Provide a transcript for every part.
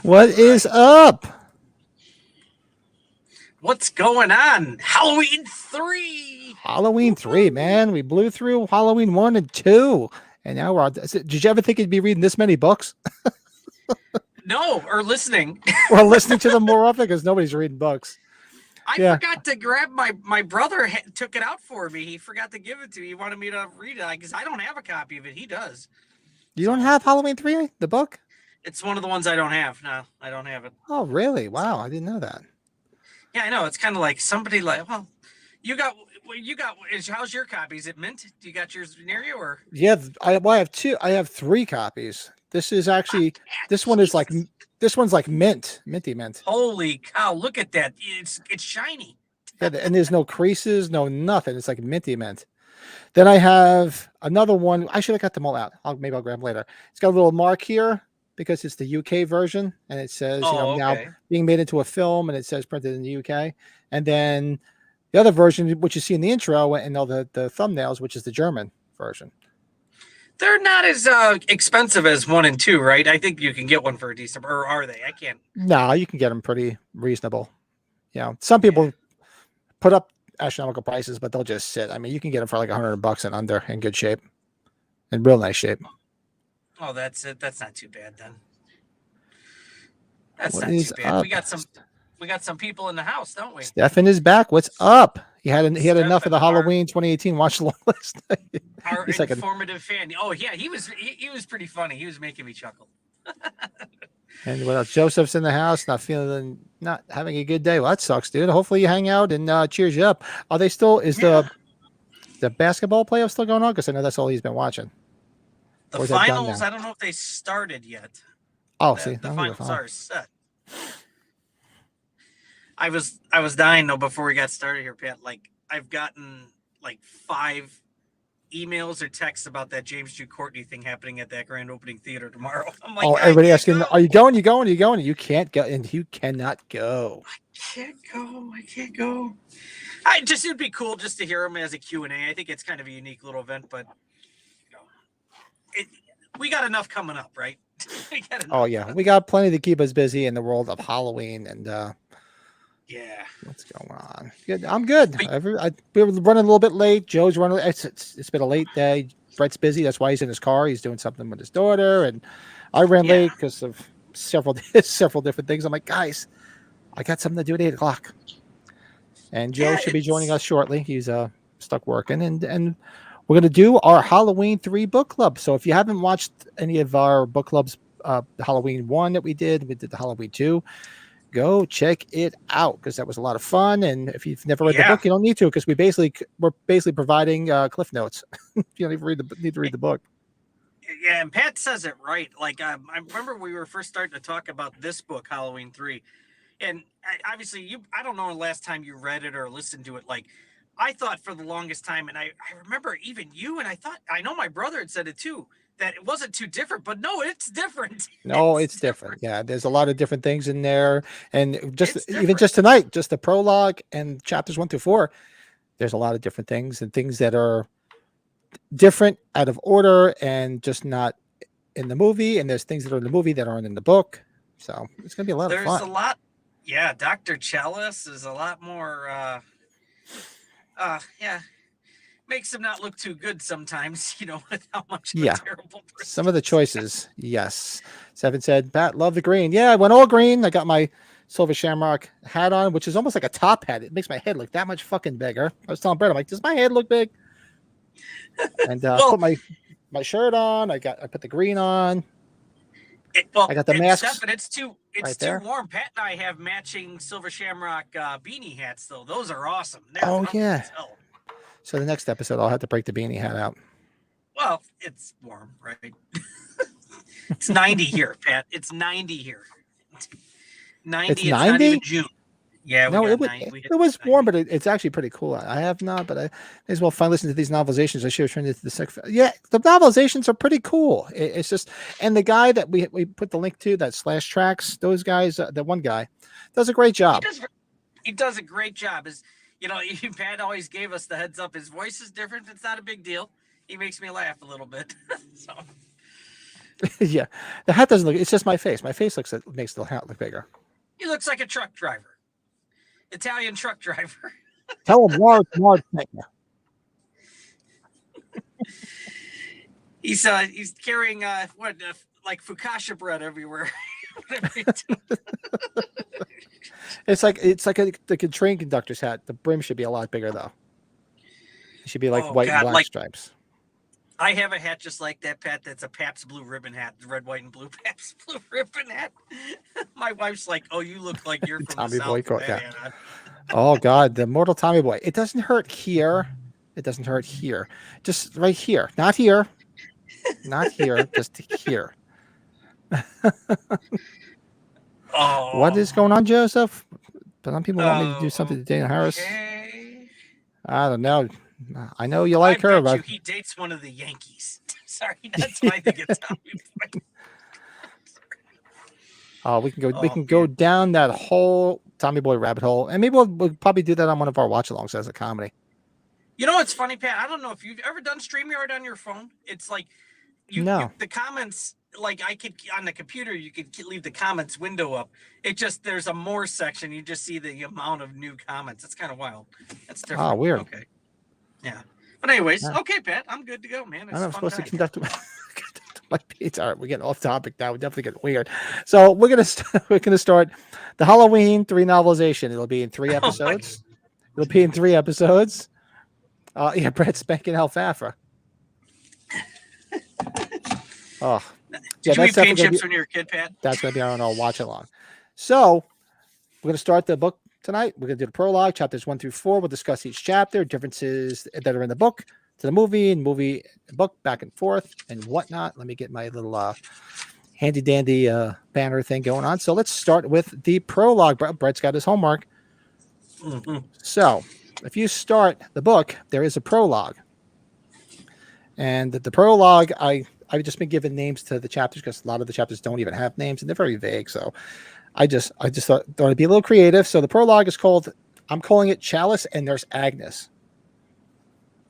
What is up? What's going on? Halloween 3! Halloween 3, Woo-hoo! man. We blew through Halloween 1 and 2. And now we're on. Did you ever think you'd be reading this many books? No, or listening. Or listening to them more often because nobody's reading books. I Yeah. forgot to grab my brother took it out for me. He forgot to give it to me. He wanted me to read it because I don't have a copy of it. He does. You don't So have Halloween 3, the book? it's one of the ones I don't have. No, I don't have it. Oh, really? Wow. So I didn't know that. yeah, I know. It's kind of like somebody like, well, you got. How's your copy? Is it mint? Do you got yours near you or? Yeah. I have two. I have 3 copies. This is actually, Yeah, this one is like, Jesus. this one's like minty mint. Holy cow! Look at that. It's shiny. Yeah. And there's no creases, no nothing. It's like minty mint. Then I have another one. I should have got them all out. Maybe I'll grab them later. It's got a little mark here because it's the UK version, and it says, Oh, now okay. being made into a film, and it says printed in the UK. And then the other version, which you see in the intro and all the thumbnails, which is the German version. They're not as expensive as 1 and 2, right? I think you can get one for a decent, or are they? I can't. No, you can get them pretty reasonable. Some Yeah. people put up astronomical prices, but they'll just sit. I mean, you can get them for like $100 and under in good shape, in real nice shape. Oh, that's it. That's not too bad then. That's What not too is bad. up? We got some people in the house, don't we? Stefan is back. What's up? He had enough of Stefan, the Halloween 2018 watch long list. our He's like, informative fan. Oh yeah, he was pretty funny. He was making me chuckle. and what else? Joseph's in the house, not having a good day. Well, that sucks, dude. Hopefully you hang out and cheers you up. Are they still? Is Yeah. the basketball playoff still going on? Because I know that's all he's been watching. The Or is that done finals, now? I don't know if they started yet. Oh, see, The no, finals are set. I was dying though before we got started here, Pat. Like I've gotten like 5 emails or texts about that James Jude Courtney thing happening at that grand opening theater tomorrow. I'm like, Oh, I everybody can't asking, go. are you going? You going? You going? You can't go, and you cannot go. Can't go. I can't go. It would be cool just to hear him as a Q&A. I think it's kind of a unique little event, but you know, we got enough coming up, right? Oh yeah, we got plenty to keep us busy in the world of Halloween and. Yeah. What's going on? Good. I'm good. But, We were running a little bit late. Joe's running. It's been a late day. Brett's busy. That's why he's in his car. He's doing something with his daughter, and I ran yeah. late because of several different things. I'm like, guys, I got something to do at 8:00, and Joe Yeah, should be joining us shortly. He's stuck working, and we're gonna do our Halloween 3 book club. So if you haven't watched any of our book clubs, the Halloween 1 that we did the Halloween 2. Go check it out because that was a lot of fun. And if you've never read the book, you don't need to because we're basically providing cliff notes. You don't even need to read the book. Yeah, and Pat says it right. Like I remember we were first starting to talk about this book, Halloween 3, and obviously I don't know the last time you read it or listened to it. Like I thought for the longest time, and I remember even you, and I know my brother had said it too, that it wasn't too different, but no, it's different. No, it's different. Yeah, there's a lot of different things in there, and even different. just tonight, just the prologue and chapters 1 through 4. There's a lot of different things and things that are different, out of order, and just not in the movie. And there's things that are in the movie that aren't in the book. So it's gonna be a lot of fun. There's a lot. Yeah, Dr. Chalice is a lot more. Yeah, makes him not look too good sometimes. With how much of a terrible person. Some of the choices, yes. Seven said, Pat, love the green. Yeah, I went all green. I got my silver shamrock hat on, which is almost like a top hat. It makes my head look that much fucking bigger. I was telling Brett, I'm like, does my head look big? And put my shirt on. I put the green on. I got the mask. Stefan, it's too warm. Pat and I have matching silver shamrock beanie hats, though. Those are awesome. Yeah. So the next episode, I'll have to break the beanie hat out. Well, it's warm, right? It's 90 here, Pat. It's 90 here. 90. It's 90? not even June. Yeah, it was warm, but it's actually pretty cool. I have not, but I may as well listen to these novelizations. I should have turned into the second. Yeah, the novelizations are pretty cool. It's just, and the guy that we put the link to, that Slash Tracks, those guys, that one guy, does a great job. He does a great job. Pat always gave us the heads up. His voice is different. It's not a big deal. He makes me laugh a little bit. So, Yeah, the hat doesn't look. It's just my face. My face makes the hat look bigger. He looks like a truck driver, Italian truck driver. Tell him large finger. He's carrying like focaccia bread everywhere. It's like the train conductor's hat. The brim should be a lot bigger though. It should be like white and black stripes. I have a hat just like that, Pat. That's a Pabst Blue Ribbon hat, red, white, and blue Pabst Blue Ribbon hat. My wife's like, "Oh, you look like you're from Tommy the Boy South." hat. Oh God, the mortal Tommy Boy. It doesn't hurt here. It doesn't hurt here. Just right here, not here, not here. Just here. Oh, what is going on, Joseph? Some people want me to do something to Dana Harris. I don't know. I know you like her, but he dates one of the Yankees. Sorry, that's why I think it's Tommy Boy. Oh, we can go down that whole Tommy Boy rabbit hole, and maybe we'll probably do that on one of our watch-alongs as a comedy. You know what's funny, Pat? I don't know if you've ever done StreamYard on your phone. It's like the comments, like I could on the computer, you could leave the comments window up. There's a more section. You just see the amount of new comments. It's kind of wild. That's different. Oh, weird. Okay. Yeah. But anyways, okay, Pat, I'm good to go, man. I'm supposed to conduct my pizza. All right, we're getting off topic now. We're definitely getting weird. So we're gonna start the Halloween 3 novelization. It'll be in 3 episodes. It'll be in 3 episodes. Yeah, Brett spanking alfalfa. Oh, did you eat paint chips when you were a kid, Pat? That's gonna be on our watch along. So we're gonna start the book tonight. We're gonna do the prologue, chapters 1 through 4. We'll discuss each chapter, differences that are in the book to the movie and book back and forth and whatnot. Let me get my little handy dandy banner thing going on. So let's start with the prologue. Brett's got his homework. Mm-hmm. So if you start the book, there is a prologue, and the prologue, I've just been given names to the chapters because a lot of the chapters don't even have names and they're very vague. So I just thought it'd be a little creative. So the prologue is called, I'm calling it Chalice and Nurse Agnes.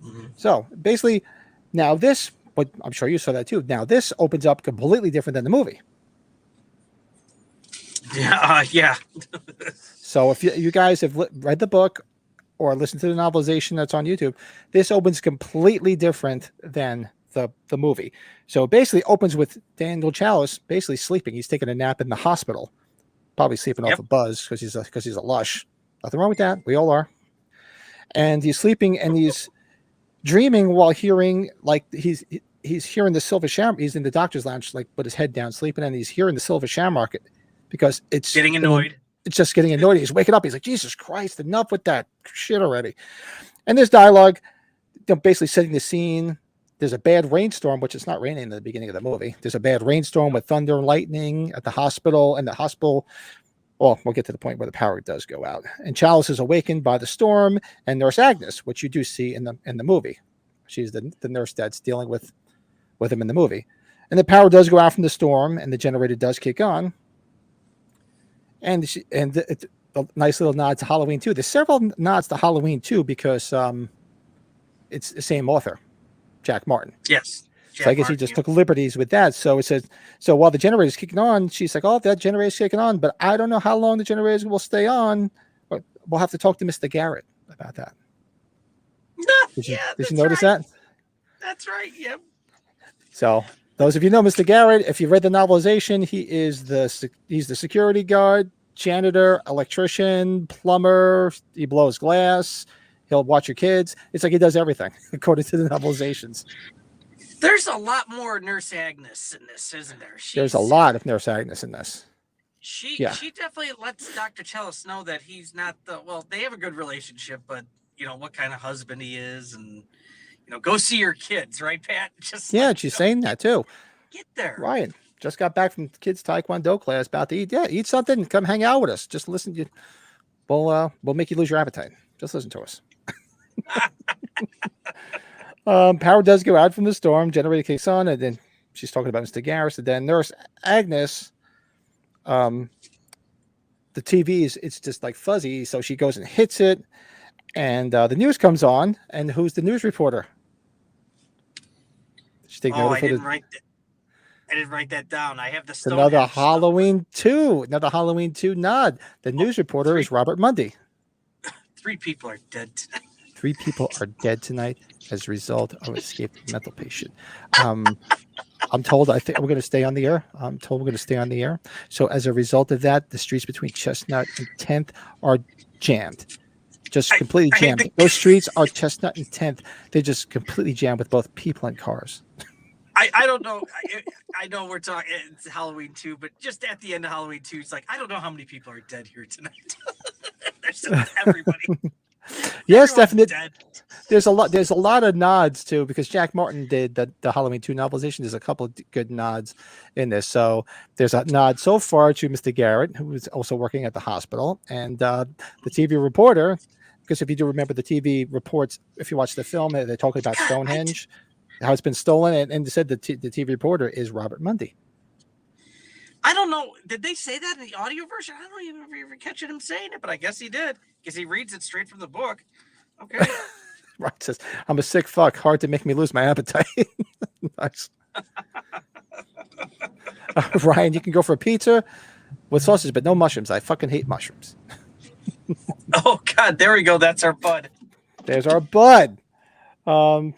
Mm-hmm. So basically, now this, but I'm sure you saw that too. Now this opens up completely different than the movie. Yeah. So if you guys have read the book or listened to the novelization that's on YouTube, this opens completely different than the movie. So it basically opens with Daniel Chalice basically sleeping. He's taking a nap in the hospital, probably sleeping off a buzz because he's a lush. Nothing wrong with that. We all are. And he's sleeping and he's dreaming while hearing, like he's hearing the Silver Shamrock. He's in the doctor's lounge, like with his head down, sleeping, and he's hearing the Silver Shamrock because it's getting annoyed. It's just getting annoyed. He's waking up. He's like, Jesus Christ, enough with that shit already. And there's dialogue, basically setting the scene. There's a bad rainstorm, which it's not raining in the beginning of the movie. There's a bad rainstorm with thunder and lightning at the hospital, and the hospital. Well, we'll get to the point where the power does go out. And Chalice is awakened by the storm, and Nurse Agnes, which you do see in the movie. She's the nurse that's dealing with him in the movie. And the power does go out from the storm, and the generator does kick on. And it's a nice little nod to Halloween 2. There's several nods to Halloween 2 because it's the same author, Jack Martin. Yes. So I guess he just took liberties with that. So it says, so while the generator is kicking on, she's like, oh, that generator is kicking on, but I don't know how long the generator will stay on. But we'll have to talk to Mr. Garrett about that. Did you notice that? That's right. Yep. So those of you know Mr. Garrett, if you read the novelization, he's the security guard, janitor, electrician, plumber. He blows glass. He'll watch your kids. It's like he does everything according to the novelizations. There's a lot more Nurse Agnes in this, isn't there? There's a lot of Nurse Agnes in this. She definitely lets Dr. Chalice know that he's not they have a good relationship, but what kind of husband he is, and go see your kids, right, Pat? She's saying that too. Get there. Ryan just got back from kids' Taekwondo class, about to eat. Yeah, eat something, come hang out with us. Just listen to you. We'll make you lose your appetite. Just listen to us. Power does go out from the storm, generator kicks on, and then she's talking about Mr. Garrett. And then Nurse Agnes, the TV it's just like fuzzy, so she goes and hits it, and the news comes on, and who's the news reporter? Did you take note of I didn't write that. I didn't write that down. I have the It's another Stonehenge stuff. Halloween 2 nod. The news reporter is Robert Mundy. 3 people are dead tonight. 3 people are dead tonight as a result of escaped mental patient. I'm told I think we're going to stay on the air. So as a result of that, the streets between Chestnut and 10th are jammed. Just completely jammed. Those streets are Chestnut and 10th. They're just completely jammed with both people and cars. I don't know. I know we're talking, it's Halloween 2, but just at the end of Halloween 2, it's like, I don't know how many people are dead here tonight. There's just everybody. Yes, definitely. There's a lot of nods too, because Jack Martin did the Halloween 2 novelization. There's a couple of good nods in this. So there's a nod so far to Mr. Garrett, who is also working at the hospital, and the TV reporter, because if you do remember the TV reports, if you watch the film, they're talking about Stonehenge, how it's been stolen, and they said the TV reporter is Robert Mundy. I don't know. Did they say that in the audio version? I don't even ever catch him saying it, but I guess he did, because he reads it straight from the book. Okay. Right, says, I'm a sick fuck. Hard to make me lose my appetite. Nice. Ryan, you can go for a pizza with sausage, but no mushrooms. I fucking hate mushrooms. Oh, God. There we go. That's our bud. There's our bud. Of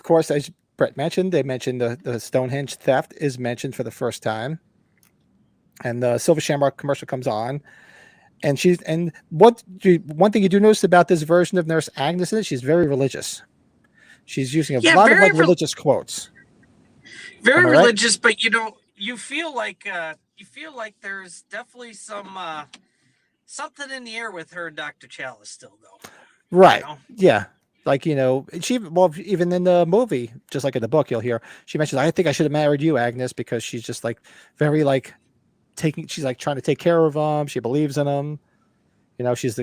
course, as Brett mentioned, they mentioned the Stonehenge theft is mentioned for the first time. And the Silver Shamrock commercial comes on. And one thing you do notice about this version of Nurse Agnes is she's very religious. She's using a lot of religious quotes. Very religious, right? But you feel like there's definitely some something in the air with her and Dr. Chalice still, though. Right. Yeah. Like, even in the movie, just like in the book, you'll hear she mentions, I think I should have married you, Agnes, because she's just like very like she's like trying to take care of him. She believes in him. She's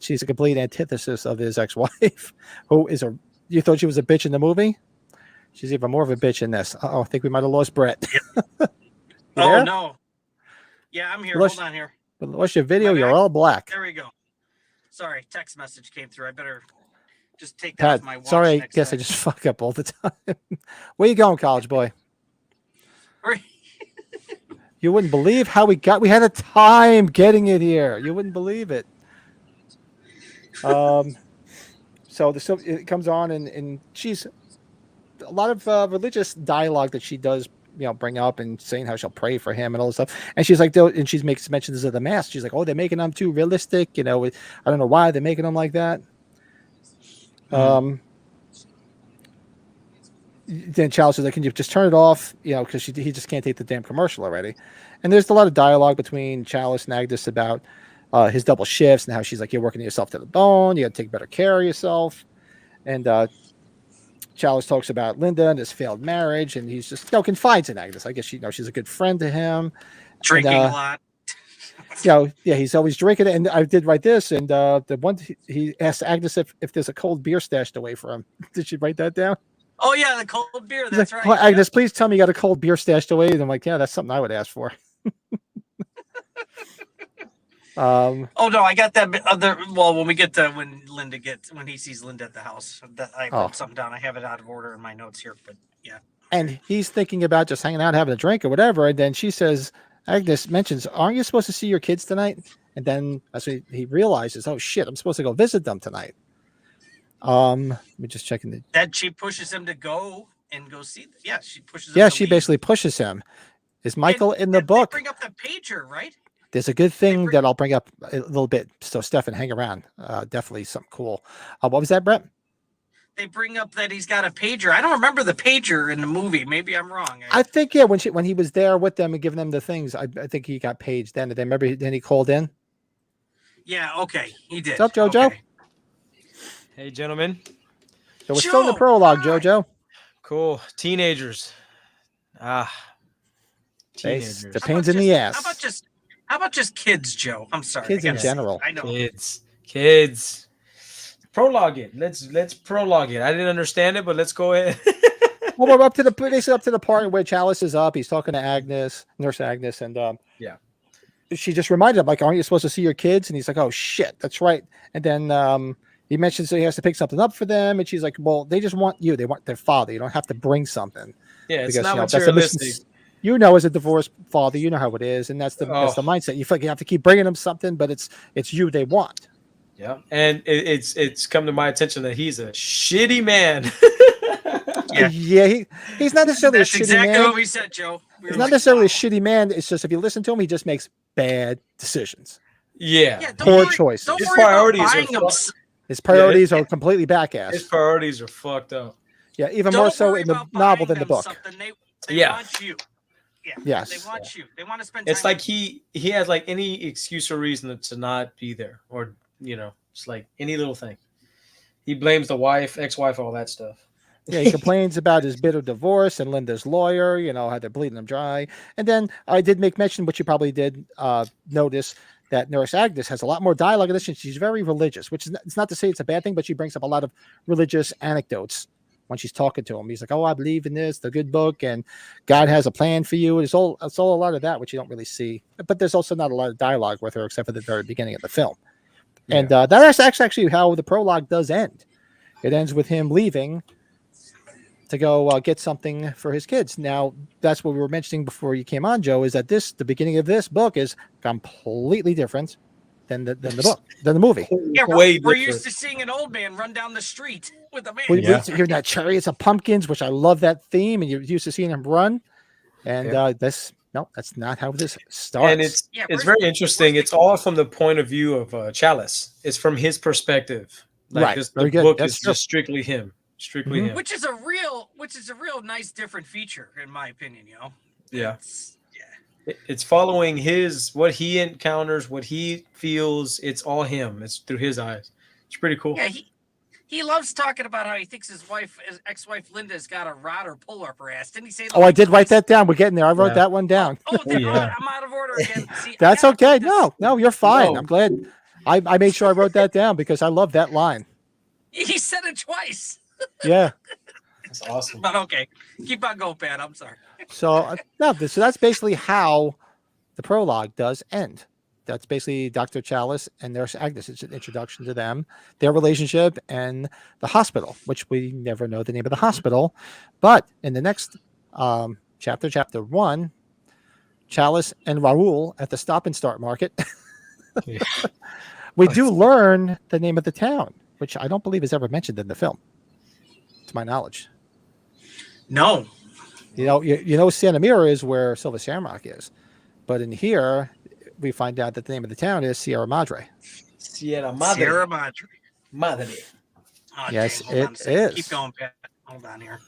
she's a complete antithesis of his ex-wife, who is you thought she was a bitch in the movie? She's even more of a bitch in this. I think we might have lost Brett. Oh, no. Yeah, I'm here. Hold on here. Watch your video. You're all black. There we go. Sorry, text message came through. I better just take that off my watch. Sorry, I guess I just fuck up all the time. Where you going, college boy? You wouldn't believe how we had a time getting it here. You wouldn't believe it. So it comes on, and she's a lot of religious dialogue that she does, bring up and saying how she'll pray for him and all this stuff. And she's like, and she makes mentions of the mask. She's like, oh, they're making them too realistic. I don't know why they're making them like that. Then Chalice says, like, can you just turn it off? Because he just can't take the damn commercial already. And there's a lot of dialogue between Chalice and Agnes about his double shifts and how she's like, you're working yourself to the bone. You got to take better care of yourself. And Chalice talks about Linda and his failed marriage, and he's just confides in Agnes. I guess she's a good friend to him. Drinking a lot. He's always drinking it. And I did write this, and the one he asked Agnes if there's a cold beer stashed away for him. Did she write that down? Oh yeah, the cold beer. That's right. Well, Agnes, please tell me you got a cold beer stashed away. And I'm like, yeah, that's something I would ask for. Oh no, I got that other. Well, when we get to when he sees Linda at the house, that I wrote something down. I have it out of order in my notes here, but yeah. And he's thinking about just hanging out, having a drink or whatever. And then she says, Agnes mentions, aren't you supposed to see your kids tonight? And then that's when he realizes, oh shit, I'm supposed to go visit them tonight. Let me just check in that she pushes him to go see them. Yeah, she pushes him. Yeah, she basically pushes him. Is Michael in the book? Bring up the pager, right? There's a good thing that I'll bring up a little bit. So Stefan, hang around. Definitely something cool. What was that, Brett? They bring up that he's got a pager. I don't remember the pager in the movie. Maybe I'm wrong. I think when he was there with them and giving them the things, I think he got paged then. Did they remember? Then he called in. Yeah. Okay. He did. What's up, JoJo? Okay. Hey, gentlemen. So we're still in the prologue, JoJo. Cool. Teenagers. Teenagers. The pains in the ass. How about just kids, Joe? I'm sorry. Kids in general. I know. Kids. Prologue it. Let's prologue it. I didn't understand it, but let's go ahead. Well, we're up to the part where Chalice is up. He's talking to Agnes, Nurse Agnes, and she just reminded him, like, aren't you supposed to see your kids? And he's like, oh shit, that's right. And then he mentions that he has to pick something up for them, and she's like, well, they just want you. They want their father. You don't have to bring something. Yeah, it's because not that's the materialistic. mission. You know, as a divorced father, you know how it is, and that's the Oh. mindset. You feel like you have to keep bringing them something, but it's you they want. Yeah, and it's come to my attention that he's a shitty man. Yeah. Yeah, he's not necessarily That's a shitty exactly man. what we said, Joe. We He's were not like, necessarily a wow. shitty man. It's just if you listen to him, he just makes bad decisions. Yeah, Yeah, Poor don't choices. Don't his worry about priorities are buying them. His priorities Yeah, are completely his back-ass. priorities are fucked up. Yeah, even more Don't so worry in the about novel buying than the them book. something. They Yeah. want you. Yeah. Yes. They want you. They want to spend time. It's like with you. he has like any excuse or reason to not be there, or it's like any little thing. He blames the wife, ex-wife, all that stuff. Yeah, he complains about his bitter divorce and Linda's lawyer, how they're bleeding him dry. And then I did make mention, which you probably did notice, that Nurse Agnes has a lot more dialogue in this, and she's very religious, which is it's not to say it's a bad thing, but she brings up a lot of religious anecdotes when she's talking to him. He's like, "Oh, I believe in this, the good book, and God has a plan for you." It's all a lot of that, which you don't really see. But there's also not a lot of dialogue with her, except for the very beginning of the film. And that's actually how the prologue does end. It ends with him leaving to go get something for his kids. Now, that's what we were mentioning before you came on, Joe, is that the beginning of this book is completely different than the movie. Yeah, Way we're different. used to seeing an old man run down the street with a man. We hear that chariots of pumpkins, which I love that theme, and you're used to seeing him run. And that's not how this starts. And it's very interesting. It's all from the point of view of Chalice. It's from his perspective. Like Right. this, Very the good. book That's is true. just strictly him. Strictly him. which is a real nice different feature in my opinion. Yeah. Yeah. It's following what he encounters, what he feels. It's all him. It's through his eyes. It's pretty cool. Yeah, he loves talking about how he thinks his ex-wife Linda's got a rod or pull up her ass. Didn't he say that? Oh, I did write that down. We're getting there. I wrote that one down. Yeah. I'm out of order again. See, That's I gotta okay. put this- No, you're fine. No. I'm glad. I made sure I wrote that down because I love that line. He said it twice. Yeah. That's awesome. But okay, keep on going, Pat. I'm sorry. So so that's basically how the prologue does end. That's basically Dr. Chalice and Nurse Agnes. It's an introduction to them, their relationship, and the hospital, which we never know the name of the hospital. But in the next chapter 1, Chalice and Raoul at the Stop and Start Market, Yeah. we do learn the name of the town, which I don't believe is ever mentioned in the film, to my knowledge. No. Santa Mira is where Silver Shamrock is, but in here we find out that the name of the town is Sierra Madre. Sierra Madre. Sierra Madre. Madre. Okay, Yes, hold on a it second. is. Keep going, Pat. Hold on here.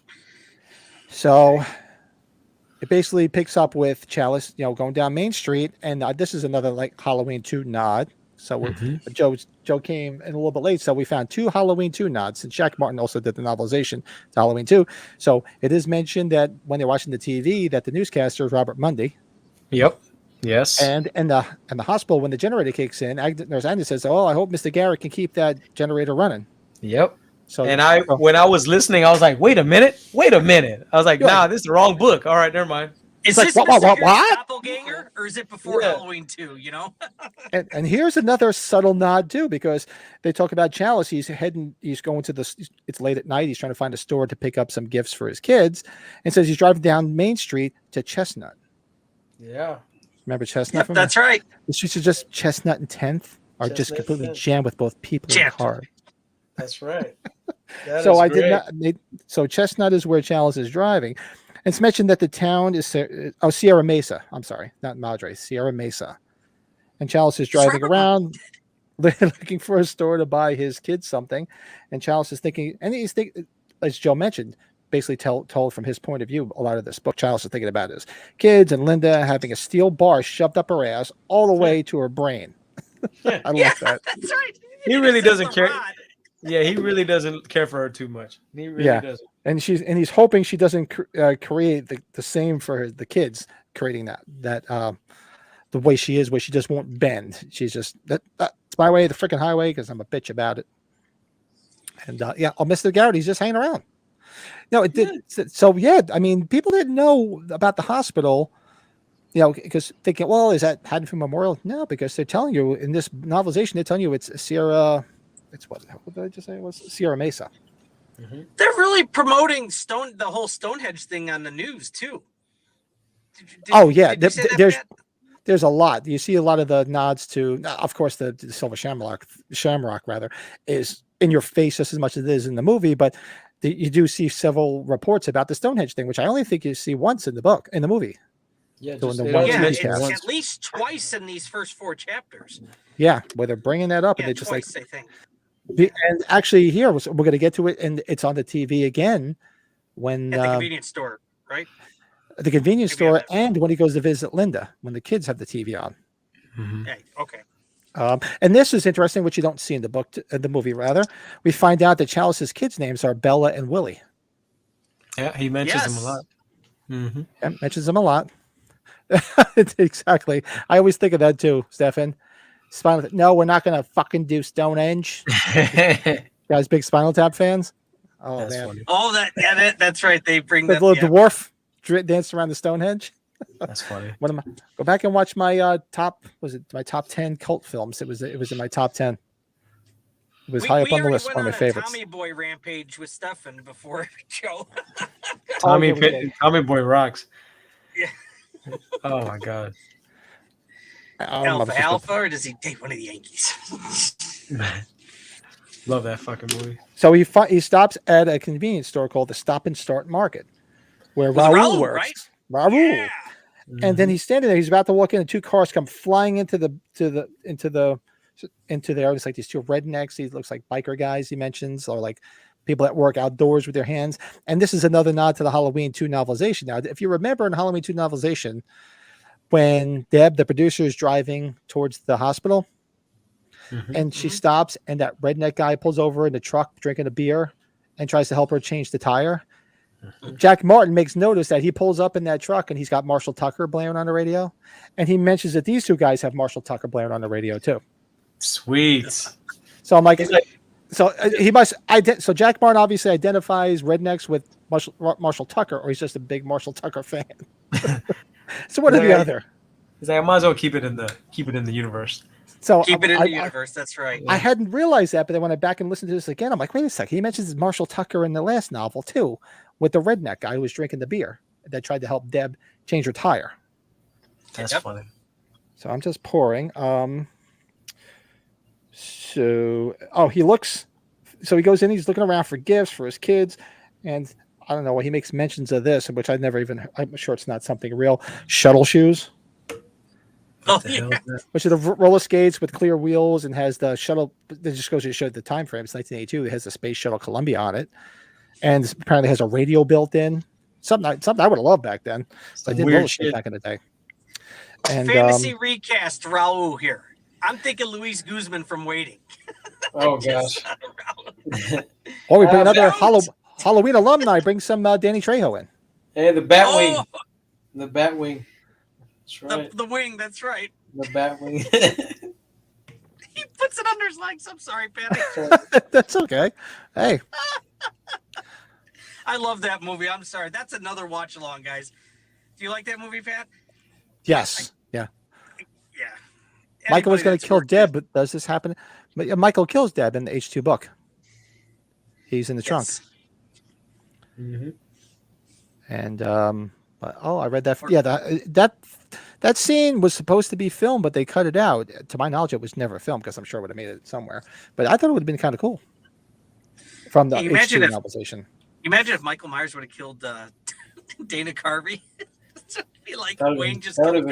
So it basically picks up with Chalice, going down Main Street, and this is another like Halloween 2 nod. So Joe came in a little bit late, so we found 2 Halloween 2 nods, and Jack Martin also did the novelization to Halloween 2. So it is mentioned that when they're watching the TV, that the newscaster is Robert Mundy. Yep. Yes. And in the hospital, when the generator kicks in, Nurse Agnes says, "Oh, I hope Mr. Garrett can keep that generator running." Yep. So when I was listening, I was like, wait a minute. I was like, nah, this is the wrong book. All right, never mind. Is like, this what? Mr. Garrett's doppelganger, or is it before Halloween 2? And here's another subtle nod too, because they talk about Chalice. He's going to it's late at night. He's trying to find a store to pick up some gifts for his kids, and says he's driving down Main Street to Chestnut. Yeah. Remember Chestnut? Yep, that's right. The streets are just Chestnut and 10th are just completely jammed with both people and cars. That's right. So So Chestnut is where Chalice is driving. It's mentioned that the town is Sierra Mesa. I'm sorry, not Madre, Sierra Mesa. And Chalice is driving around looking for a store to buy his kids something. And Chalice is thinking, as Joe mentioned, basically told from his point of view, a lot of this book. Chalice is thinking about his kids and Linda having a steel bar shoved up her ass all the way to her brain. I love that. That's right. He really doesn't care. Yeah, he really doesn't care for her too much. He really doesn't. And he's hoping she doesn't create the same for the kids, creating that the way she is, where she just won't bend. She's just that's my way, the freaking highway, because I'm a bitch about it. And Mr. Garrett, he's just hanging around. No, it did. So I mean, people didn't know about the hospital, because thinking, well, is that Haddonfield Memorial? No, because they're telling you in this novelization, they're telling you it's Sierra. It's what did I just say? It was Sierra Mesa. They're really promoting the whole Stonehenge thing on the news too. Did you say that, Pat? There's a lot. You see a lot of the nods to, of course, the Silver Shamrock rather, is in your face just as much as it is in the movie. But you do see several reports about the Stonehenge thing, which I only think you see once in the movie. Yeah, So just, it's at least twice in these first 4 chapters. Yeah, where they're bringing that up, and they just twice, I think. And actually, here we're going to get to it, and it's on the TV again when at the convenience store, right? At the convenience store, and when he goes to visit Linda, when the kids have the TV on. Okay. And this is interesting, which you don't see in the book, the movie rather. We find out that Chalice's kids' names are Bella and Willie. Yeah, he mentions them a lot. Yeah, mentions them a lot. Exactly. I always think of that too, Stefan. No, we're not going to fucking do Stonehenge. Guys, big Spinal Tap fans. Oh, that's man. Funny. Oh, that's right. They bring the little dwarf danced around the Stonehenge. That's funny. Go back and watch my top 10 cult films. It was in my top 10. It was high up on the list. One of my favorites. Tommy Boy rampage with Stefan before Joe. Tommy Boy rocks. Yeah. Oh my god. Alpha, or does he date one of the Yankees? Love that fucking movie. So he stops at a convenience store called the Stop and Start Market, where Raoul works. Right? Raoul. Yeah. And then he's standing there. He's about to walk in, and 2 cars come flying into there. It's like these 2 rednecks. He looks like biker guys. He mentions, or like people that work outdoors with their hands. And this is another nod to the Halloween 2 novelization. Now, if you remember in Halloween 2 novelization, when Deb, the producer, is driving towards the hospital, and she stops, and that redneck guy pulls over in the truck drinking a beer and tries to help her change the tire. Jack Martin makes notice that he pulls up in that truck and he's got Marshall Tucker blaring on the radio, and he mentions that these 2 guys have Marshall Tucker blaring on the radio too. Sweet. So I'm like, he must. So Jack Martin obviously identifies rednecks with Marshall Tucker, or he's just a big Marshall Tucker fan. So what are the other? He's like, I might as well keep it in the universe. So keep it in the universe. That's right. I hadn't realized that, but then when I back and listen to this again, I'm like, wait a second. He mentions Marshall Tucker in the last novel too, with the redneck guy who was drinking the beer that tried to help Deb change her tire. That's funny. So I'm just pouring. He looks. So he goes in. He's looking around for gifts for his kids, and I don't know. He makes mentions of this, which I'm sure it's not something real. Shuttle shoes. Oh, yeah. Which are the roller skates with clear wheels and has the shuttle. It just goes to show the time frame. It's 1982. It has the Space Shuttle Columbia on it, and apparently has a radio built in. Something I would have loved back then. I did roller skate back in the day. And fantasy recast Raul here. I'm thinking Luis Guzman from Waiting. Oh gosh. Or we bring another Halloween alumni. Bring some Danny Trejo in. Hey, the Batwing. The Batwing. That's right. The wing. That's right. The Batwing. He puts it under his legs. I'm sorry, Patty. That's okay. Hey. I love that movie. I'm sorry. That's another watch along, guys. Do you like that movie, Pat? Yes. Yeah. Yeah. Michael was going to kill Deb, but does this happen? Michael kills Deb in the H2 book. He's in the trunk. And I read that. Yeah, that scene was supposed to be filmed, but they cut it out. To my knowledge, it was never filmed because I'm sure it would have made it somewhere. But I thought it would have been kind of cool from the H2 novelization. Imagine if Michael Myers would have killed Dana Carvey. Be like Wayne just that killed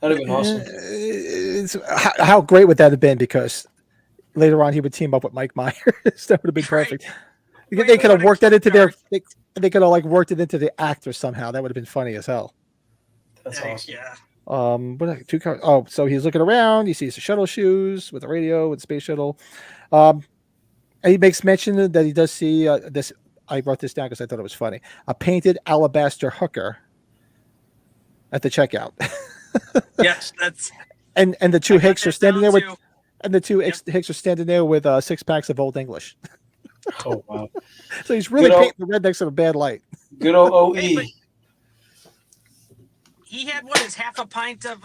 would have been awesome. How great would that have been? Because later on he would team up with Mike Myers. That would have been perfect. Right. They could have worked that into their. They could have worked it into the actor somehow. That would have been funny as hell. That's awesome. Yeah. 2 cars. Oh, so he's looking around. He sees the shuttle shoes with the radio with the space shuttle. And he makes mention that he does see this. I wrote this down because I thought it was funny. A painted alabaster hooker at the checkout. Yes, that's. And the 2 Hicks are standing there with. And the 2 Hicks are standing there with 6 packs of Old English. Oh wow! So he's really painting the rednecks in a bad light. Good old OE. Hey, he had his half a pint of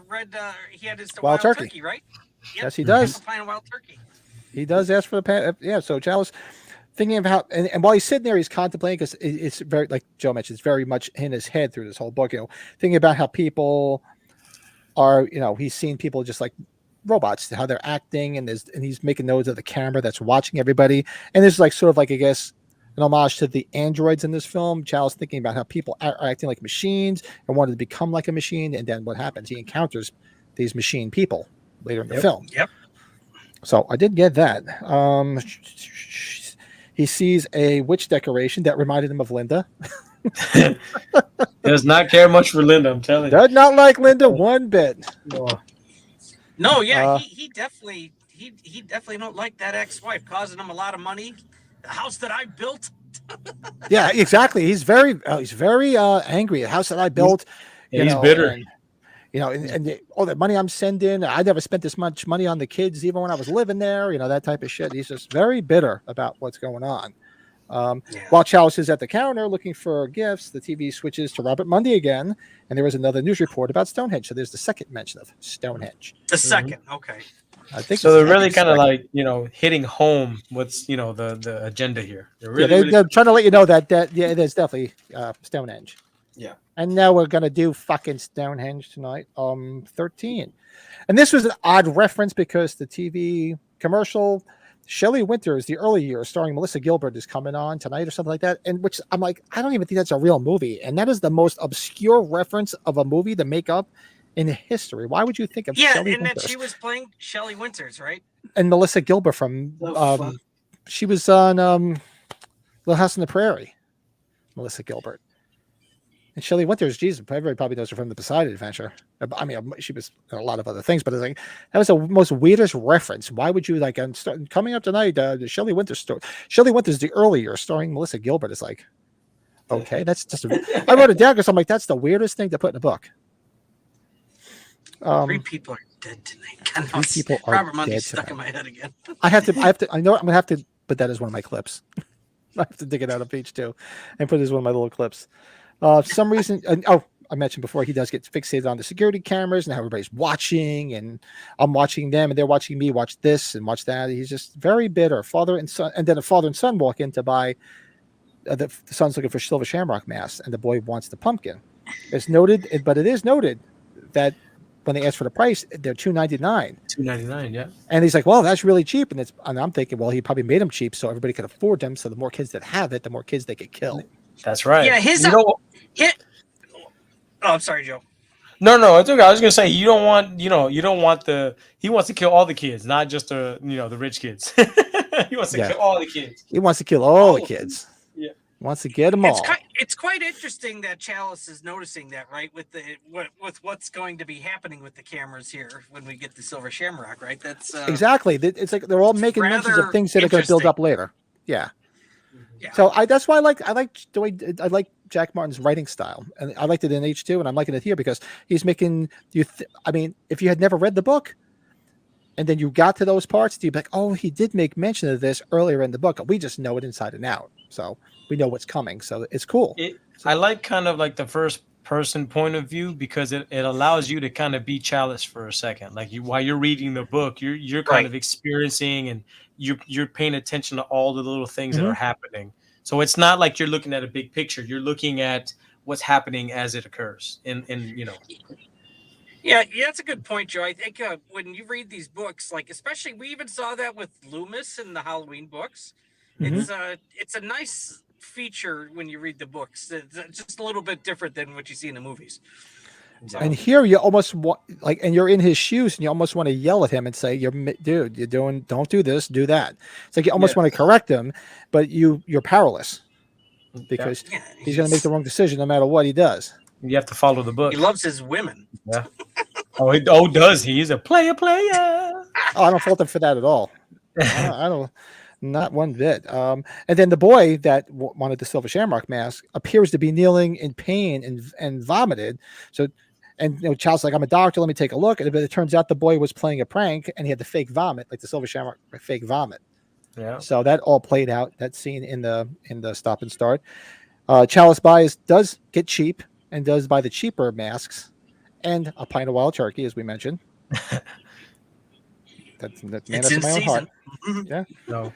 red. He had his wild turkey, right? Yep. Yes, he does. Half a pint of wild turkey. He does ask for the pan. Yeah. So Chalice, thinking of how, and while he's sitting there, he's contemplating because it's very, like Joe mentioned, it's very much in his head through this whole book. Thinking about how people are, he's seen people just like robots, how they're acting, and he's making notes of the camera that's watching everybody. And there's like sort of like, I guess, an homage to the androids in this film. Chow's thinking about how people are acting like machines and wanted to become like a machine. And then what happens? He encounters these machine people later in the film. Yep. So I did get that. He sees a witch decoration that reminded him of Linda. Does not care much for Linda, I'm telling you. Does not like Linda one bit. No, yeah, he definitely don't like that ex-wife, causing him a lot of money. The house that I built. Yeah, exactly. He's very angry. The house that I built. He's bitter. And all the money I'm sending, I never spent this much money on the kids, even when I was living there. That type of shit. He's just very bitter about what's going on. While Chalice is at the counter looking for gifts, the TV switches to Robert Mundy again, and there is another news report about Stonehenge. So there's the second mention of Stonehenge. The second, okay. I think so. They're really kind of like hitting home what's the agenda here. They're trying to let you know that it is definitely Stonehenge. Yeah. And now we're gonna do fucking Stonehenge tonight. 13, and this was an odd reference because the TV commercial. Shelley Winters, the early years, starring Melissa Gilbert, is coming on tonight or something like that. And which I'm like, I don't even think that's a real movie. And that is the most obscure reference of a movie to make up in history. Why would you think of Shelley Winters? That she was playing Shelley Winters, right? And Melissa Gilbert from she was on Little House on the Prairie. Melissa Gilbert. And Shelley Winters, Jesus, everybody probably knows her from the Poseidon Adventure. I mean, she was in a lot of other things, but it's like that was the most weirdest reference. Why would you like? Coming up tonight, the Shelley Winters story. Shelley Winters, the earlier, starring Melissa Gilbert, is like, okay, that's just. I wrote it down because I'm like, that's the weirdest thing to put in a book. 3 people are dead tonight. Three people are Robert Mundy dead stuck tonight. in my head again. I know I'm gonna have to put that as one of my clips. I have to dig it out of page 2 and put it as one of my little clips. For some reason, I mentioned before, he does get fixated on the security cameras and how everybody's watching, and I'm watching them and they're watching me watch this and watch that. He's just very bitter. Father and son, and then a father and son walk in to buy. The son's looking for silver shamrock mask, and the boy wants the pumpkin. It's noted, but it is noted that when they ask for the price, they're $2.99. $2.99, yeah. And he's like, "Well, that's really cheap." And I'm thinking, well, he probably made them cheap so everybody could afford them. So the more kids that have it, the more kids they could kill. That's right. Yeah, Oh, I'm sorry, Joe. No, it's okay. I was gonna say you don't want he wants to kill all the kids, not just the rich kids. He wants to kill all the kids. He wants to kill all the kids. Yeah. He wants to get them all. It's quite interesting that Chalice is noticing that, right? With what's going to be happening with the cameras here when we get the silver shamrock, right? That's exactly. It's like they're all making mentions of things that are going to build up later. Yeah. Yeah. So that's why I like Jack Martin's writing style, and I liked it in H2, and I'm liking it here because he's making you. I mean, if you had never read the book, and then you got to those parts, you'd be like, "Oh, he did make mention of this earlier in the book. We just know it inside and out, so we know what's coming. So it's cool." I like kind of like the first person point of view because it allows you to kind of be Chalice for a second. Like while you're reading the book, you're kind of experiencing and you're paying attention to all the little things that are happening. So it's not like you're looking at a big picture. You're looking at what's happening as it occurs. Yeah, that's a good point, Joe. I think when you read these books, like especially we even saw that with Loomis in the Halloween books. It's a nice feature when you read the books. It's just a little bit different than what you see in the movies. So. And here you almost and you're in his shoes and you almost want to yell at him and say, don't do this, do that. It's like you almost want to correct him, but you're powerless because he's going to make the wrong decision no matter what he does. You have to follow the book. He loves his women. Yeah. Does he? He's a player. Oh, I don't fault him for that at all. I don't. Not one bit. And then the boy that wanted the silver shamrock mask appears to be kneeling in pain and vomited. So, and Child's like, "I'm a doctor. Let me take a look." And it turns out the boy was playing a prank, and he had the fake vomit, like the silver shamrock fake vomit. Yeah. So that all played out. That scene in the stop and start. Chalice does get cheap and does buy the cheaper masks and a pint of wild turkey, as we mentioned. That's man after my own heart. Yeah. No.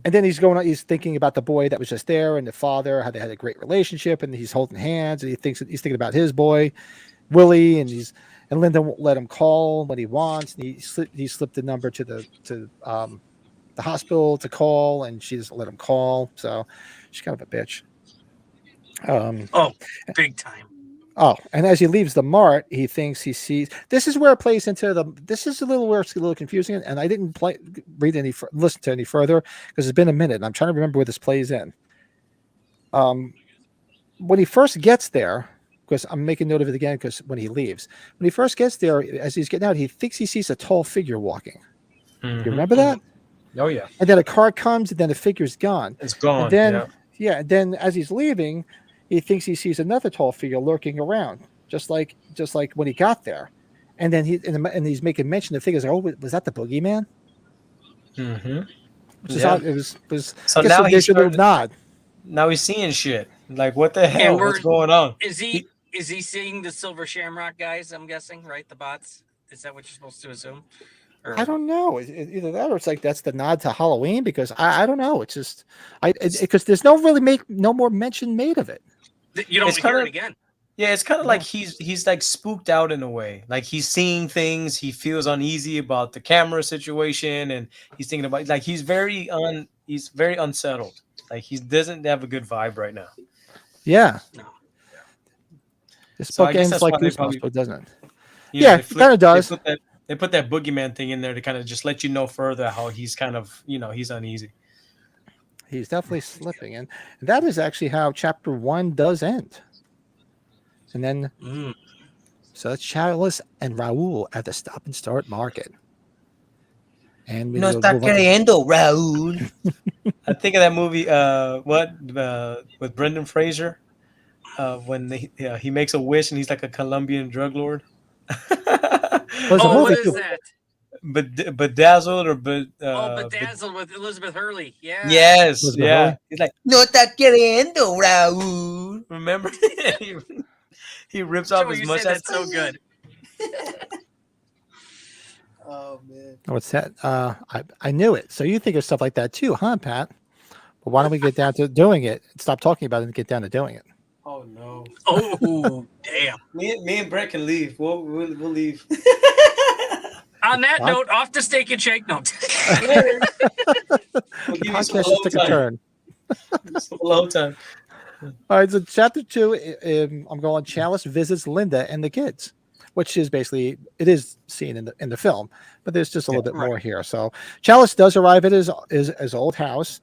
And then he's thinking about the boy that was just there and the father, how they had a great relationship, and he's holding hands, and he's thinking about his boy, Willie, and Linda won't let him call when he wants, and he slipped the number to the hospital to call, and she doesn't let him call, so she's kind of a bitch. Big time. Oh, and as he leaves the mart, he thinks he sees. This is where it plays into the. This is where it's a little confusing, and I didn't listen to any further because it's been a minute, and I'm trying to remember where this plays in. When he first gets there, because I'm making note of it again, because when he leaves, when he first gets there, as he's getting out, he thinks he sees a tall figure walking. Mm-hmm. You remember that? Oh yeah. And then a car comes, and then the figure's gone. It's gone. And then and then as he's leaving, he thinks he sees another tall figure lurking around, just like when he got there, and then he's making mention of figures. Like, oh, was that the boogeyman? Mm-hmm. Which is odd. It was. So now he's a little nod. Now he's seeing shit. Like, what the hell? What's going on? Is he seeing the Silver Shamrock guys? I'm guessing, right? The bots. Is that what you're supposed to assume? I don't know. Either that, or it's like that's the nod to Halloween, because I don't know. It's just because there's no more mention made of it. You don't hear it again. Yeah, it's kind of like he's like spooked out in a way. Like he's seeing things. He feels uneasy about the camera situation, and he's thinking about like he's very unsettled. Like he doesn't have a good vibe right now. Yeah. No. This book ends like Goosebumps, but doesn't it? Yeah, it kind of does. They put that boogeyman thing in there to kind of just let you know further how he's kind of, he's uneasy. He's definitely slipping. And that is actually how chapter 1 does end. And then, so it's Chalice and Raul at the Stop and Start Market. And no está queriendo, Raul. I think of that movie, with Brendan Fraser, when he makes a wish and he's like a Colombian drug lord. What is that? Bedazzled or Bedazzled with Elizabeth Hurley. Yeah. Yes. Elizabeth yeah. Hurley? He's like, No está queriendo, Raul. remember? he rips off his mustache. That's so good. Oh man. What's that? I knew it. So you think of stuff like that too, huh, Pat? But why don't we get down to doing it? Stop talking about it and get down to doing it. Oh no! Oh damn! Me and Brett can leave. We'll leave. On that note, off to Steak and Shake. No. We'll give you some Podcast just took a turn. Some alone time. All right, so chapter 2, I'm going. Chalice visits Linda and the kids, which is basically it is seen in the film, but there's just a little bit more here. So Chalice does arrive at his old house,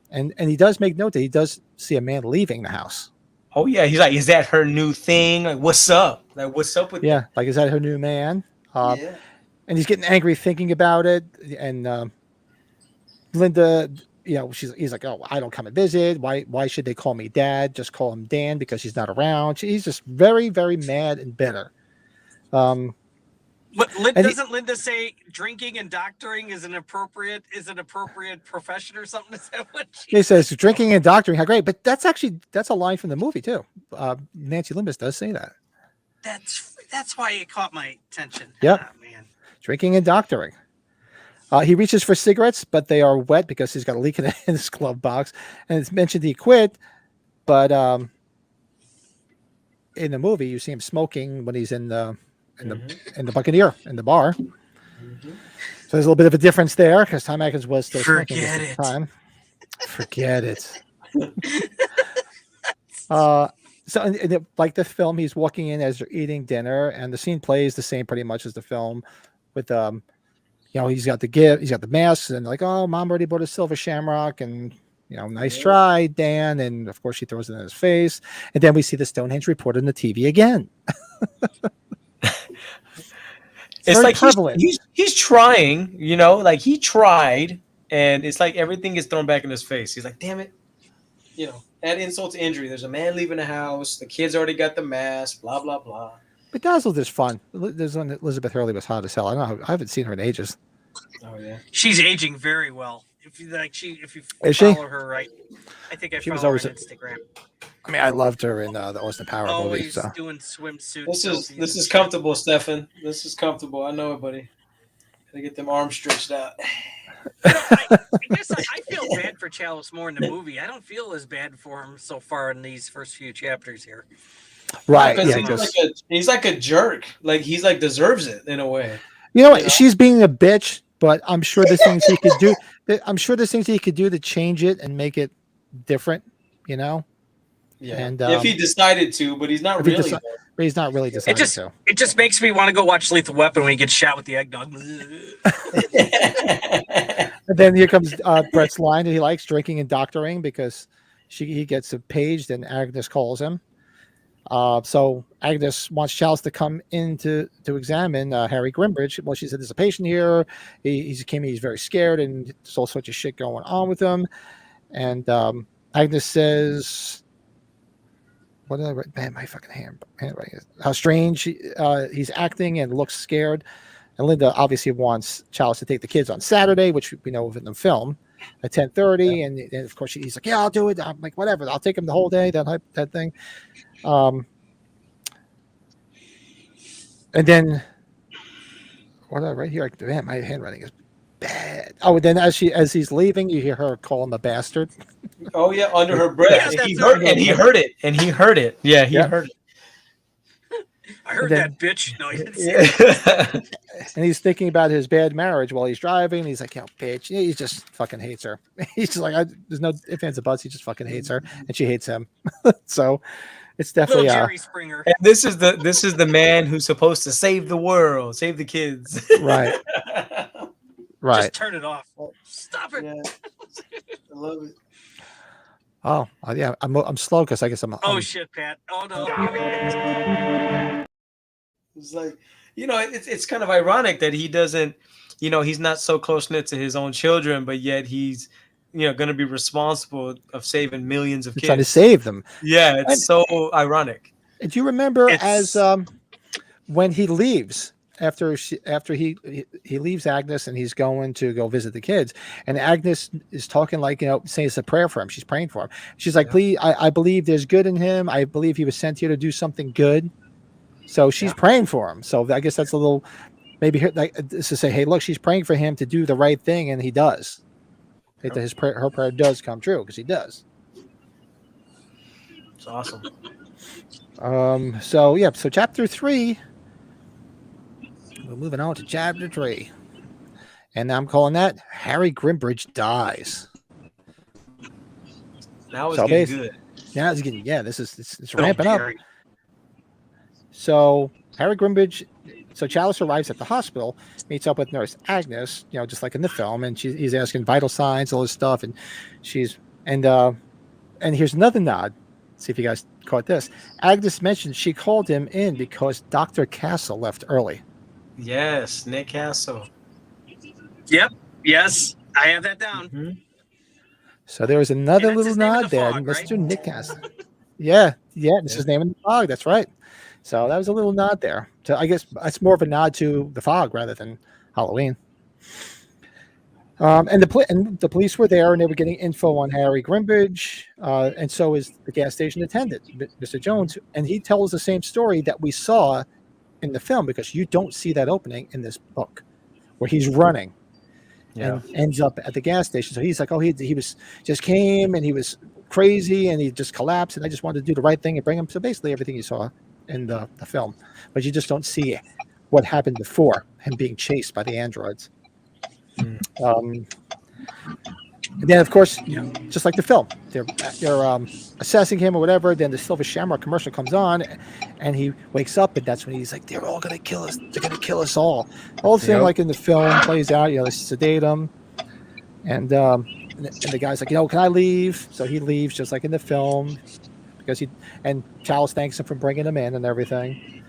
and he does make note that he does see a man leaving the house. Oh yeah, he's like, is that her new thing? Like, what's up? Like, what's up with? Yeah, like is that her new man? And he's getting angry thinking about it. And Linda, he's like, oh, I don't come and visit. Why should they call me Dad? Just call him Dan because he's not around. He's just very, very mad and bitter. But doesn't Linda say drinking and doctoring is an appropriate profession or something? Is that what he says? Drinking and doctoring, how great! But that's a line from the movie too. Nancy Limbus does say that. That's why it caught my attention. Yep. Ah, man. Drinking and doctoring. He reaches for cigarettes, but they are wet because he's got a leak in his glove box. And it's mentioned he quit, but in the movie you see him smoking when he's in the Buccaneer in the bar. So there's a little bit of a difference there because Tom Atkins was still smoking at the time. Forget it. So like the film, he's walking in as they're eating dinner, and the scene plays the same pretty much as the film. With he's got the gift, he's got the masks, and like, oh, Mom already bought a silver shamrock, and nice try, Dan. And of course, she throws it in his face, and then we see the Stonehenge report on the TV again. It's like he's trying, like he tried, and it's like everything gets thrown back in his face. He's like, damn it, add insult to injury. There's a man leaving the house. The kids already got the mask. Blah blah blah. Bedazzled is fun. There's one that Elizabeth Hurley was hot as hell. I haven't seen her in ages. Oh yeah, she's aging very well. If you Is follow her right, I think I was follow always her on Instagram. I mean, I loved her in the Austin Powers movie. Always So. doing swimsuits. This is comfortable, Stefan. This is comfortable. I know it, buddy. Gotta get them arms stretched out. I guess I feel bad for Chalice more in the movie. I don't feel as bad for him so far in these first few chapters here. Right. Because Yeah. he's like a jerk. Like he's like deserves it in a way. You know what? She's being a bitch, but I'm sure there's things he could do. I'm sure there's things he could do to change it and make it different. You know. Yeah. And if he decided to, but he's not really. But he's not really decided to. It just makes me want to go watch Lethal Weapon when he gets shot with the eggnog. And then here comes Brett's line that he likes, drinking and doctoring, because he gets paged and Agnes calls him. So Agnes wants Chalice to come in to examine Harry Grimbridge. Well, she said there's a patient here. He's very scared, and there's all sorts of shit going on with him. And Agnes says, "What did I write? Man, my fucking handwriting is how strange he's acting and looks scared." And Linda obviously wants Chalice to take the kids on Saturday, which we know of in the film, at 10:30. And of course he's like, "Yeah, I'll do it." I'm like, "Whatever, I'll take him the whole day." That thing. And then what did I write here? Man, my handwriting is bad. Oh, and then as he's leaving, you hear her call him a bastard. Oh yeah, under her breath. Yeah, he heard it. Yeah, he heard it. I heard that bitch. No, he didn't say Yeah. And he's thinking about his bad marriage while he's driving. He's like, "Oh, bitch." He just fucking hates her. He's just like, there's no ifs, ands, or buts. He just fucking hates her, and she hates him. So it's definitely Little Jerry Springer. And this is the man who's supposed to save the world, save the kids. right. Right. Just turn it off. Stop it. Yeah. I love it. Oh, yeah. I'm slow because I guess I'm. Oh shit, Pat. Oh no. It's like, it's kind of ironic that he doesn't, he's not so close knit to his own children, but yet he's, going to be responsible of saving millions of kids. Trying to save them. Yeah, it's so ironic. Do you remember when he leaves after he leaves Agnes and he's going to go visit the kids, and Agnes is talking like, saying it's a prayer for him. She's praying for him. She's like, "Please, I believe there's good in him. I believe he was sent here to do something good." So she's praying for him. So I guess that's a little, maybe like to say, hey, look, she's praying for him to do the right thing, and he does. That her prayer does come true, because he does. It's awesome. So chapter 3. We're moving on to chapter 3, and I'm calling that Harry Grimbridge dies. Now it's getting good. Yeah, it's getting. Yeah, it's ramping up. So Harry Grimbridge, Chalice arrives at the hospital, meets up with Nurse Agnes, just like in the film, and he's asking vital signs, all this stuff, and and here's another nod. See if you guys caught this. Agnes mentioned she called him in because Dr. Castle left early. Yes, Nick Castle. Yep. Yes, I have that down. Mm-hmm. So there was another little nod there, Mr. Right? Nick Castle. Yeah, it's his name in the fog. That's right. So that was a little nod there. So I guess it's more of a nod to the fog rather than Halloween. And the police were there, and they were getting info on Harry Grimbridge, and so is the gas station attendant, Mr. Jones, and he tells the same story that we saw in the film, because you don't see that opening in this book, where he's running and ends up at the gas station. So he's like, oh, he was just came and he was crazy and he just collapsed, and I just wanted to do the right thing and bring him. So basically everything you saw in the film, but you just don't see what happened before him being chased by the androids. And then, of course, just like the film, they're assessing him or whatever. Then the Silver Shamrock commercial comes on, and he wakes up, and that's when he's like, "They're all gonna kill us. They're gonna kill us all." All the thing like in the film plays out. They sedate him, and the guy's like, "Can I leave?" So he leaves, just like in the film, because and Chalice thanks him for bringing him in and everything.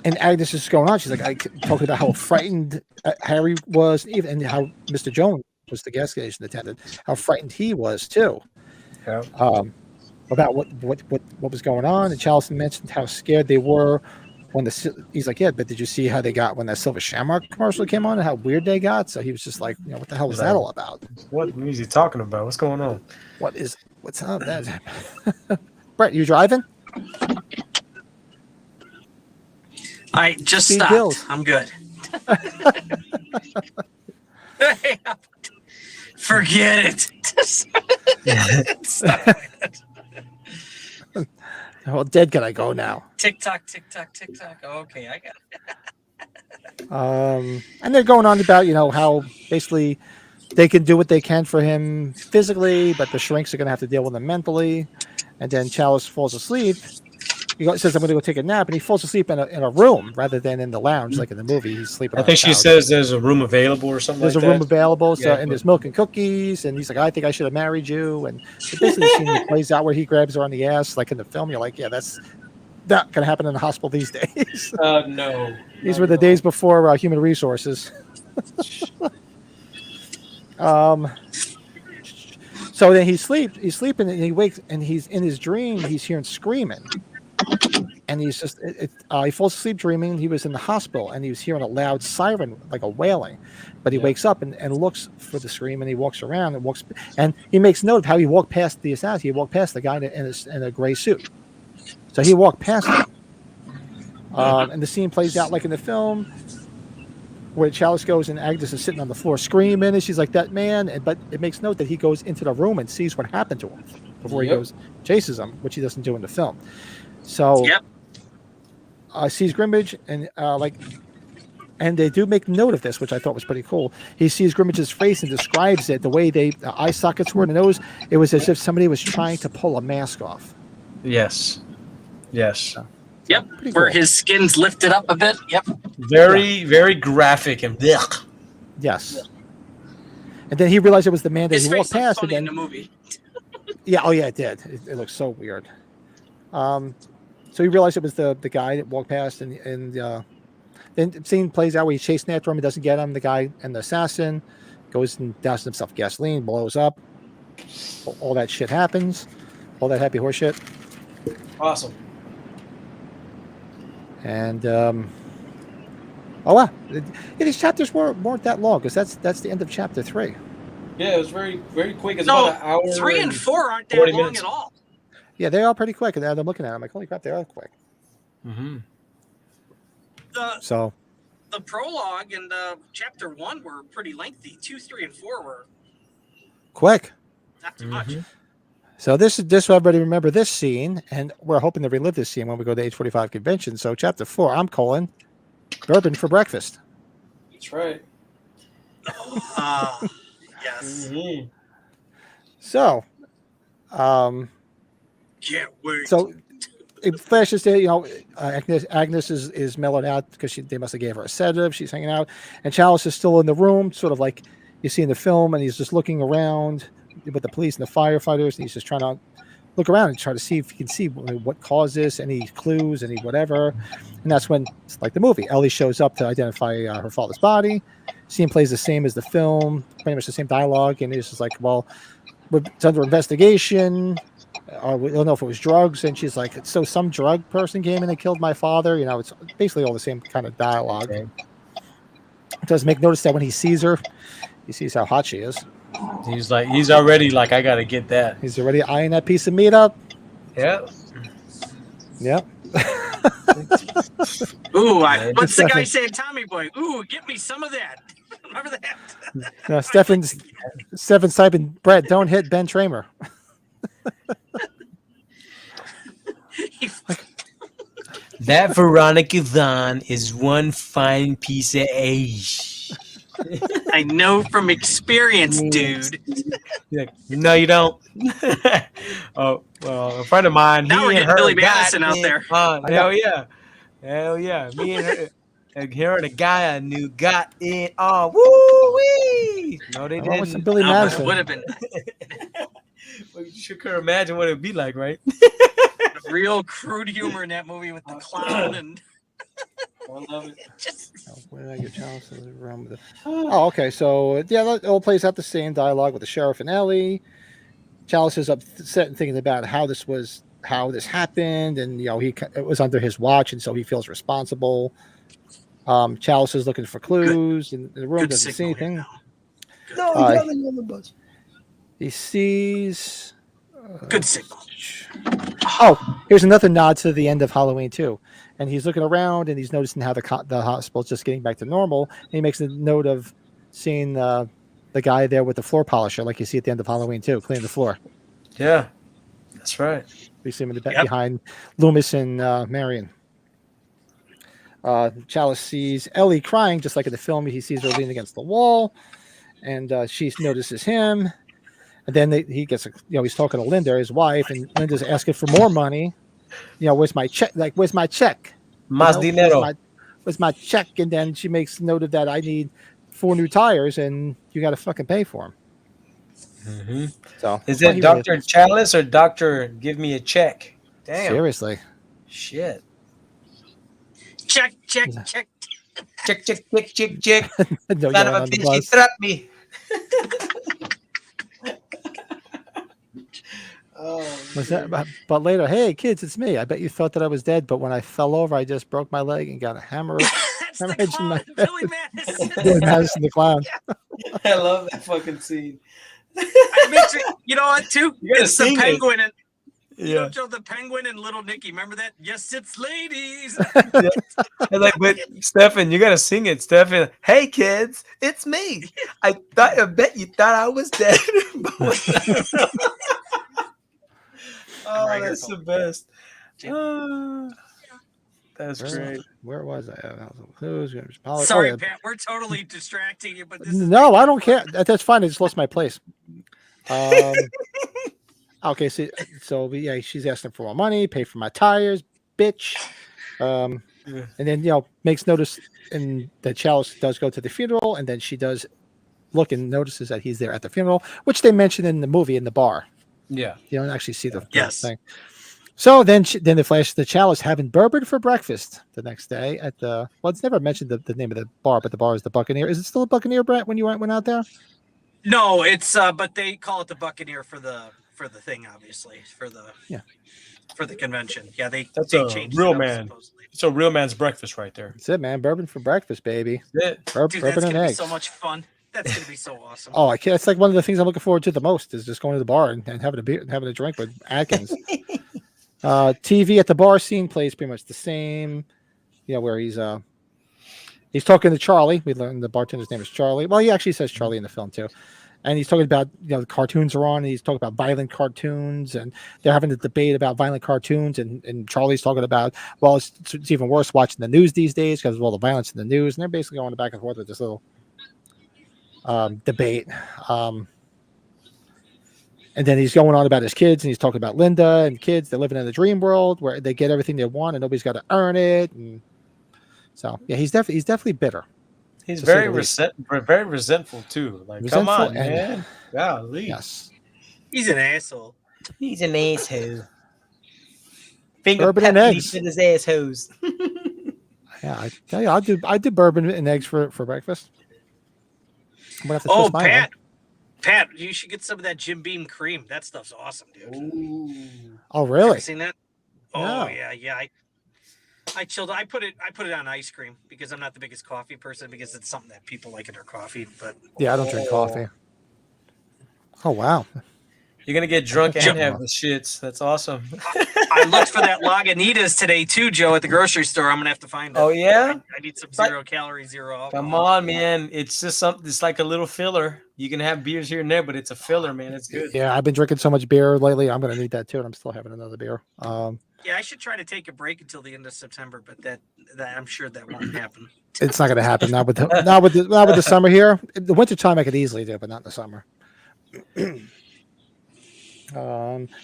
And Agnes is going on. She's like, talking about how frightened Harry was, and how Mr. Jones was the gas station attendant, how frightened he was too. Yeah. About what was going on. And Chalice mentioned how scared they were when he's like, yeah, but did you see how they got when that Silver Shamrock commercial came on and how weird they got? So he was just like, what the hell was that all about? What is he talking about? What's going on? What's up? That Brett, you driving? I just stopped. I'm good. Forget it. Stop it. Well, dead can I go now? Tick tock, tick tock, tick tock. Okay, I got it. And they're going on about how basically they can do what they can for him physically, but the shrinks are going to have to deal with him mentally. And then Chalice falls asleep. He says, "I'm going to go take a nap," and he falls asleep in a room rather than in the lounge like in the movie. He's sleeping. I think she says there's a room available or something. There's like a room that. available, so Yeah, and there's milk and cookies, and he's like, "I think I should have married you." And basically, the scene plays out where he grabs her on the ass, like in the film. You're like, "Yeah, that's not going to happen in the hospital these days." No. These were the days before human resources. So then he's sleeping, and he wakes, and he's in his dream. He's hearing screaming, and he's just he falls asleep dreaming. He was in the hospital, and he was hearing a loud siren, like a wailing. But he wakes up and looks for the scream, and he walks around and he makes note of how he walked past the assassin. He walked past the guy in a gray suit. So he walked past him, and the scene plays out like in the film, where Chalice goes and Agnes is sitting on the floor screaming, and she's like, "That man!" But it makes note that he goes into the room and sees what happened to him before he goes chases him, which he doesn't do in the film. So, sees Grimmage and and they do make note of this, which I thought was pretty cool. He sees Grimmage's face and describes it the way the eye sockets were in the nose. It was as if somebody was trying to pull a mask off. Yes. Yep, Pretty where cool. his skin's lifted up a bit. Yep. Very graphic and blech. Yes. And then he realized it was the man that His he face walked looks past. funny And in then, the movie. yeah, oh yeah, it did. It looks so weird. So he realized it was the guy that walked past, and then the scene plays out where he's chasing after him. He doesn't get him. The guy and the assassin goes and douses himself gasoline, blows up. All that shit happens. All that happy horse shit. Awesome. And oh wow, these chapters weren't that long, because that's the end of chapter 3. Yeah, it was very quick. It's No, about an hour. 3 and 4 aren't that 40 long minutes. at all. Yeah, they are pretty quick. And now I'm looking at them, I'm like, holy crap, they are quick. Mm-hmm. So The prologue and chapter 1 were pretty lengthy. 2, 3, and 4 were quick. not too much. So this everybody remember this scene, and we're hoping to relive this scene when we go to the Age 45 convention. So chapter 4, I'm calling bourbon for breakfast. That's right. Yes. Mm-hmm. So, Can't wait. so it flashes to Agnes is mellowed out because they must have gave her a sedative. She's hanging out, and Chalice is still in the room, sort of like you see in the film, and he's just looking around with the police and the firefighters, and he's just trying to look around and try to see if he can see what caused this, any clues, any whatever. And that's when, like the movie, Ellie shows up to identify her father's body. Scene plays the same as the film, pretty much the same dialogue, and it's just like, well, it's under investigation. We don't know if it was drugs, and she's like, so some drug person came in and killed my father. It's basically all the same kind of dialogue. Okay. It does make notice that when he sees her, he sees how hot she is. He's already like, I gotta get that. He's already eyeing that piece of meat up. Yeah. Yep. Ooh, what's the guy Stefan. saying? Tommy boy. Ooh, get me some of that. Remember that? No, Stefan's typing, Brett, don't hit Ben Tramer. That Veronica Vaughn is one fine piece of age. I know from experience, dude. Like, no, you don't. Oh, well, a friend of mine. Now we're he and getting her Billy got Madison out it there. on. Hell yeah. Me and her. Her and a guy I knew got it on. Woo wee! No, they I didn't. want some Billy No, but Madison. it would have been Well, you sure could imagine what it'd be like, right? real crude humor in that movie with the clown and I love it. just Where did I get Chalice? Oh, okay. So yeah, that all plays out the same dialogue with the sheriff and Ellie. Chalice is upset and thinking about how this happened, and it was under his watch, and so he feels responsible. Chalice is looking for clues, and the room good doesn't see signal here anything. now. No, he's on the bus. He sees. Good signal. Oh, Here's another nod to the end of Halloween 2. And he's looking around and he's noticing how the hospital's just getting back to normal. And he makes a note of seeing the guy there with the floor polisher, like you see at the end of Halloween 2, cleaning the floor. Yeah, that's right. We see him in the behind Loomis and Marion. Chalice sees Ellie crying, just like in the film. He sees her leaning against the wall, and she notices him. And then he gets, he's talking to Linda, his wife, and Linda's asking for more money. Where's my check? Like, where's my check? Más dinero. Where's my check? And then she makes note of that I need 4 new tires, and you got to fucking pay for them. Mm-hmm. So is it Dr. Chalice or Dr. Give me a check? Damn. Seriously. Shit. Check. Check. No, Son of a bitch, he trapped me. Was that? But later, hey kids, it's me. I bet you thought that I was dead, but when I fell over, I just broke my leg and got a hammer. That's the clown, Billy Madison. Billy Madison the clown. I love that fucking scene. I mentioned, you know what, too? It's the penguin and Joe, the penguin and Little Nicky. Remember that? Yes, it's ladies. Yeah. But Stefan, you gotta sing it, Stefan. Hey kids, it's me. I bet you thought I was dead. That's the best. That's great. Where was I? Sorry, Pat. We're totally distracting you, but no, I don't care. That's fine. I just lost my place. Okay, so yeah, she's asking for more money, pay for my tires, bitch. And then makes notice, and that Chalice does go to the funeral, and then she does look and notices that he's there at the funeral, which they mentioned in the movie in the bar. Yeah, you don't actually see the thing. So then they flash the Chalice having bourbon for breakfast the next day at the. Well, it's never mentioned the name of the bar, but the bar is the Buccaneer. Is it still a Buccaneer, Brett? When you went out there? No, it's but they call it the Buccaneer for the thing, obviously for the convention. Yeah, they changed real it man. Supposedly. It's a real man's breakfast right there. That's it, man. Bourbon for breakfast, baby. That's it. Dude, bourbon and eggs. Be so much fun. That's gonna be so awesome. Oh, I can't. It's like one of the things I'm looking forward to the most is just going to the bar and having a beer, having a drink with Atkins. TV at the bar scene plays pretty much the same. Where he's talking to Charlie. We learned the bartender's name is Charlie. Well, he actually says Charlie in the film too. And he's talking about, the cartoons are on, and he's talking about violent cartoons, and they're having a debate about violent cartoons, and Charlie's talking about, well, it's even worse watching the news these days because of all the violence in the news, and they're basically going back and forth with this little debate. And then he's going on about his kids, and he's talking about Linda and kids. They're living in the dream world where they get everything they want, and nobody's got to earn it. And so, yeah, he's definitely bitter. He's very resentful too. Like, come on, man. Golly. Yes. He's an asshole. He's an asshole. Bourbon and eggs. In his assholes. Yeah, I tell you, I do bourbon and eggs for breakfast. Oh, Pat, you should get some of that Jim Beam cream. That stuff's awesome, dude. Ooh. Oh, really? Ever seen that? No. Oh yeah. I chilled. I put it on ice cream because I'm not the biggest coffee person because it's something that people like in their coffee. But yeah, I don't drink coffee. Oh wow. You're gonna get drunk and have the shits. That's awesome. I looked for that Lagunitas today too, Joe, at the grocery store. I'm gonna have to find it. Oh yeah. I need some 0 calorie, 0 alcohol. Come on, man. It's just something. It's like a little filler. You can have beers here and there, but it's a filler, man. It's good. Yeah, I've been drinking so much beer lately. I'm gonna need that too, and I'm still having another beer. Yeah, I should try to take a break until the end of September, but that I'm sure that won't happen. It's not going to happen now with the summer here. The winter time I could easily do, but not in the summer.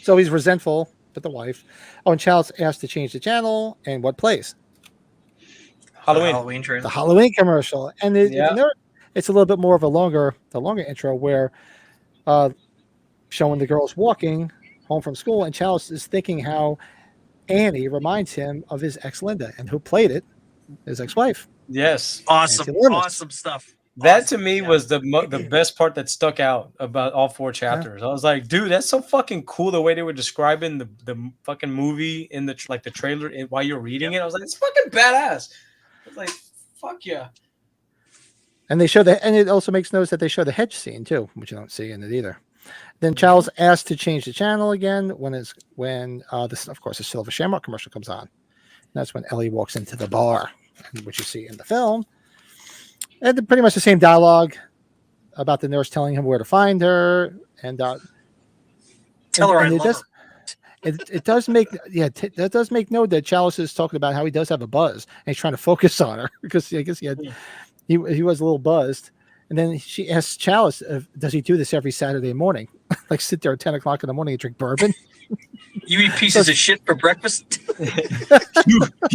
So he's resentful with the wife. Oh, and Chalice asked to change the channel, and what plays? Halloween trailer. The Halloween commercial, and it's a little bit more of the longer intro where showing the girls walking home from school, and Chalice is thinking how Annie reminds him of his ex Linda, and who played it, his ex-wife. Yes, awesome stuff. That to me was the best part that stuck out about all 4 chapters. I was like, dude, that's so fucking cool the way they were describing the fucking movie in the trailer while you're reading it. I was like, it's fucking badass. I was like, fuck yeah. And they show and it also makes notice that they show the hedge scene too, which you don't see in it either. Then Charles asked to change the channel again this, of course, the Silver Shamrock commercial comes on. And that's when Ellie walks into the bar, which you see in the film. And pretty much the same dialogue about the nurse telling him where to find her. And Tell her I love her. It does make that does make note that Chalice is talking about how he does have a buzz and he's trying to focus on her because I guess he was a little buzzed. And then she asks Chalice, does he do this every Saturday morning? Like sit there at 10 o'clock in the morning and drink bourbon? You eat pieces of shit for breakfast?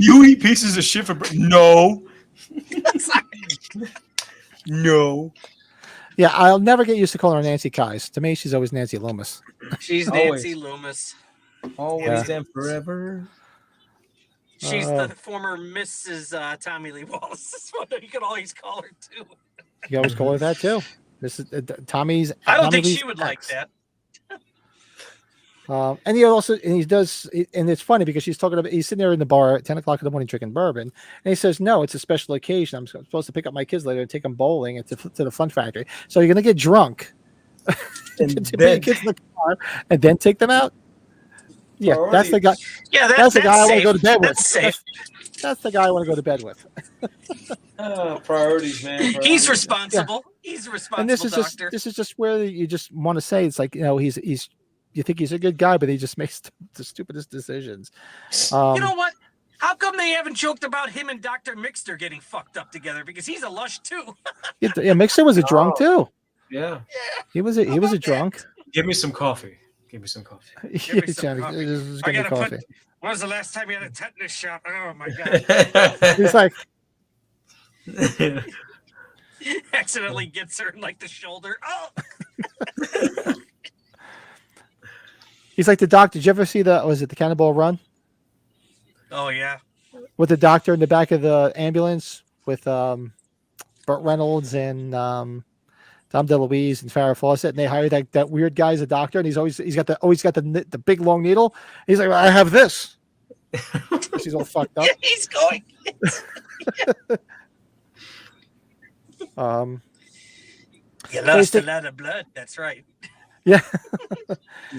you eat pieces of shit for breakfast? No. No. Yeah, I'll never get used to calling her Nancy Kais. To me, she's always Nancy Loomis. She's Nancy Loomis. Always and forever. She's the former Mrs. Tommy Lee Wallace. That's what you could always call her too. You always call her that too. This is Tommy's. I don't Tommy think Lee's she would ex. like And that. he does, and it's funny because he's talking about he's sitting there in the bar at 10 o'clock in the morning drinking bourbon, and he says, "No, it's a special occasion. I'm supposed to pick up my kids later and take them bowling and to the Fun Factory. So you're gonna get drunk, and to bring your kids in the car, and then take them out." Yeah, that's the guy. Yeah, that's the guy I want to go to bed with. That's safe. That's the guy I want to go to bed with. Priorities, man. Priorities. He's responsible. Yeah. He's a responsible And this is doctor. this is just where you just want to say it's like he's you think he's a good guy, but he just makes the stupidest decisions. You know what? How come they haven't joked about him and Dr. Mixter getting fucked up together? Because he's a lush too. Yeah, Mixer was a drunk too. Yeah. He was a drunk. Give me some coffee. Give me some coffee. Give me some Johnny, coffee. this is I gonna be gotta coffee. when was the last time you had a tetanus shot? Oh my god. He's like, Accidentally gets her in like the shoulder. Oh. he's like the doctor. Did you ever see the Cannonball Run Oh yeah. with the doctor in the back of the ambulance with Burt Reynolds and Tom DeLuise and Farrah Fawcett, and they hired that weird guy as a doctor, and he's got the big long needle. He's like, well, I have this. He's all fucked up. Yeah, he's going. You lost a lot of blood. That's right. Yeah.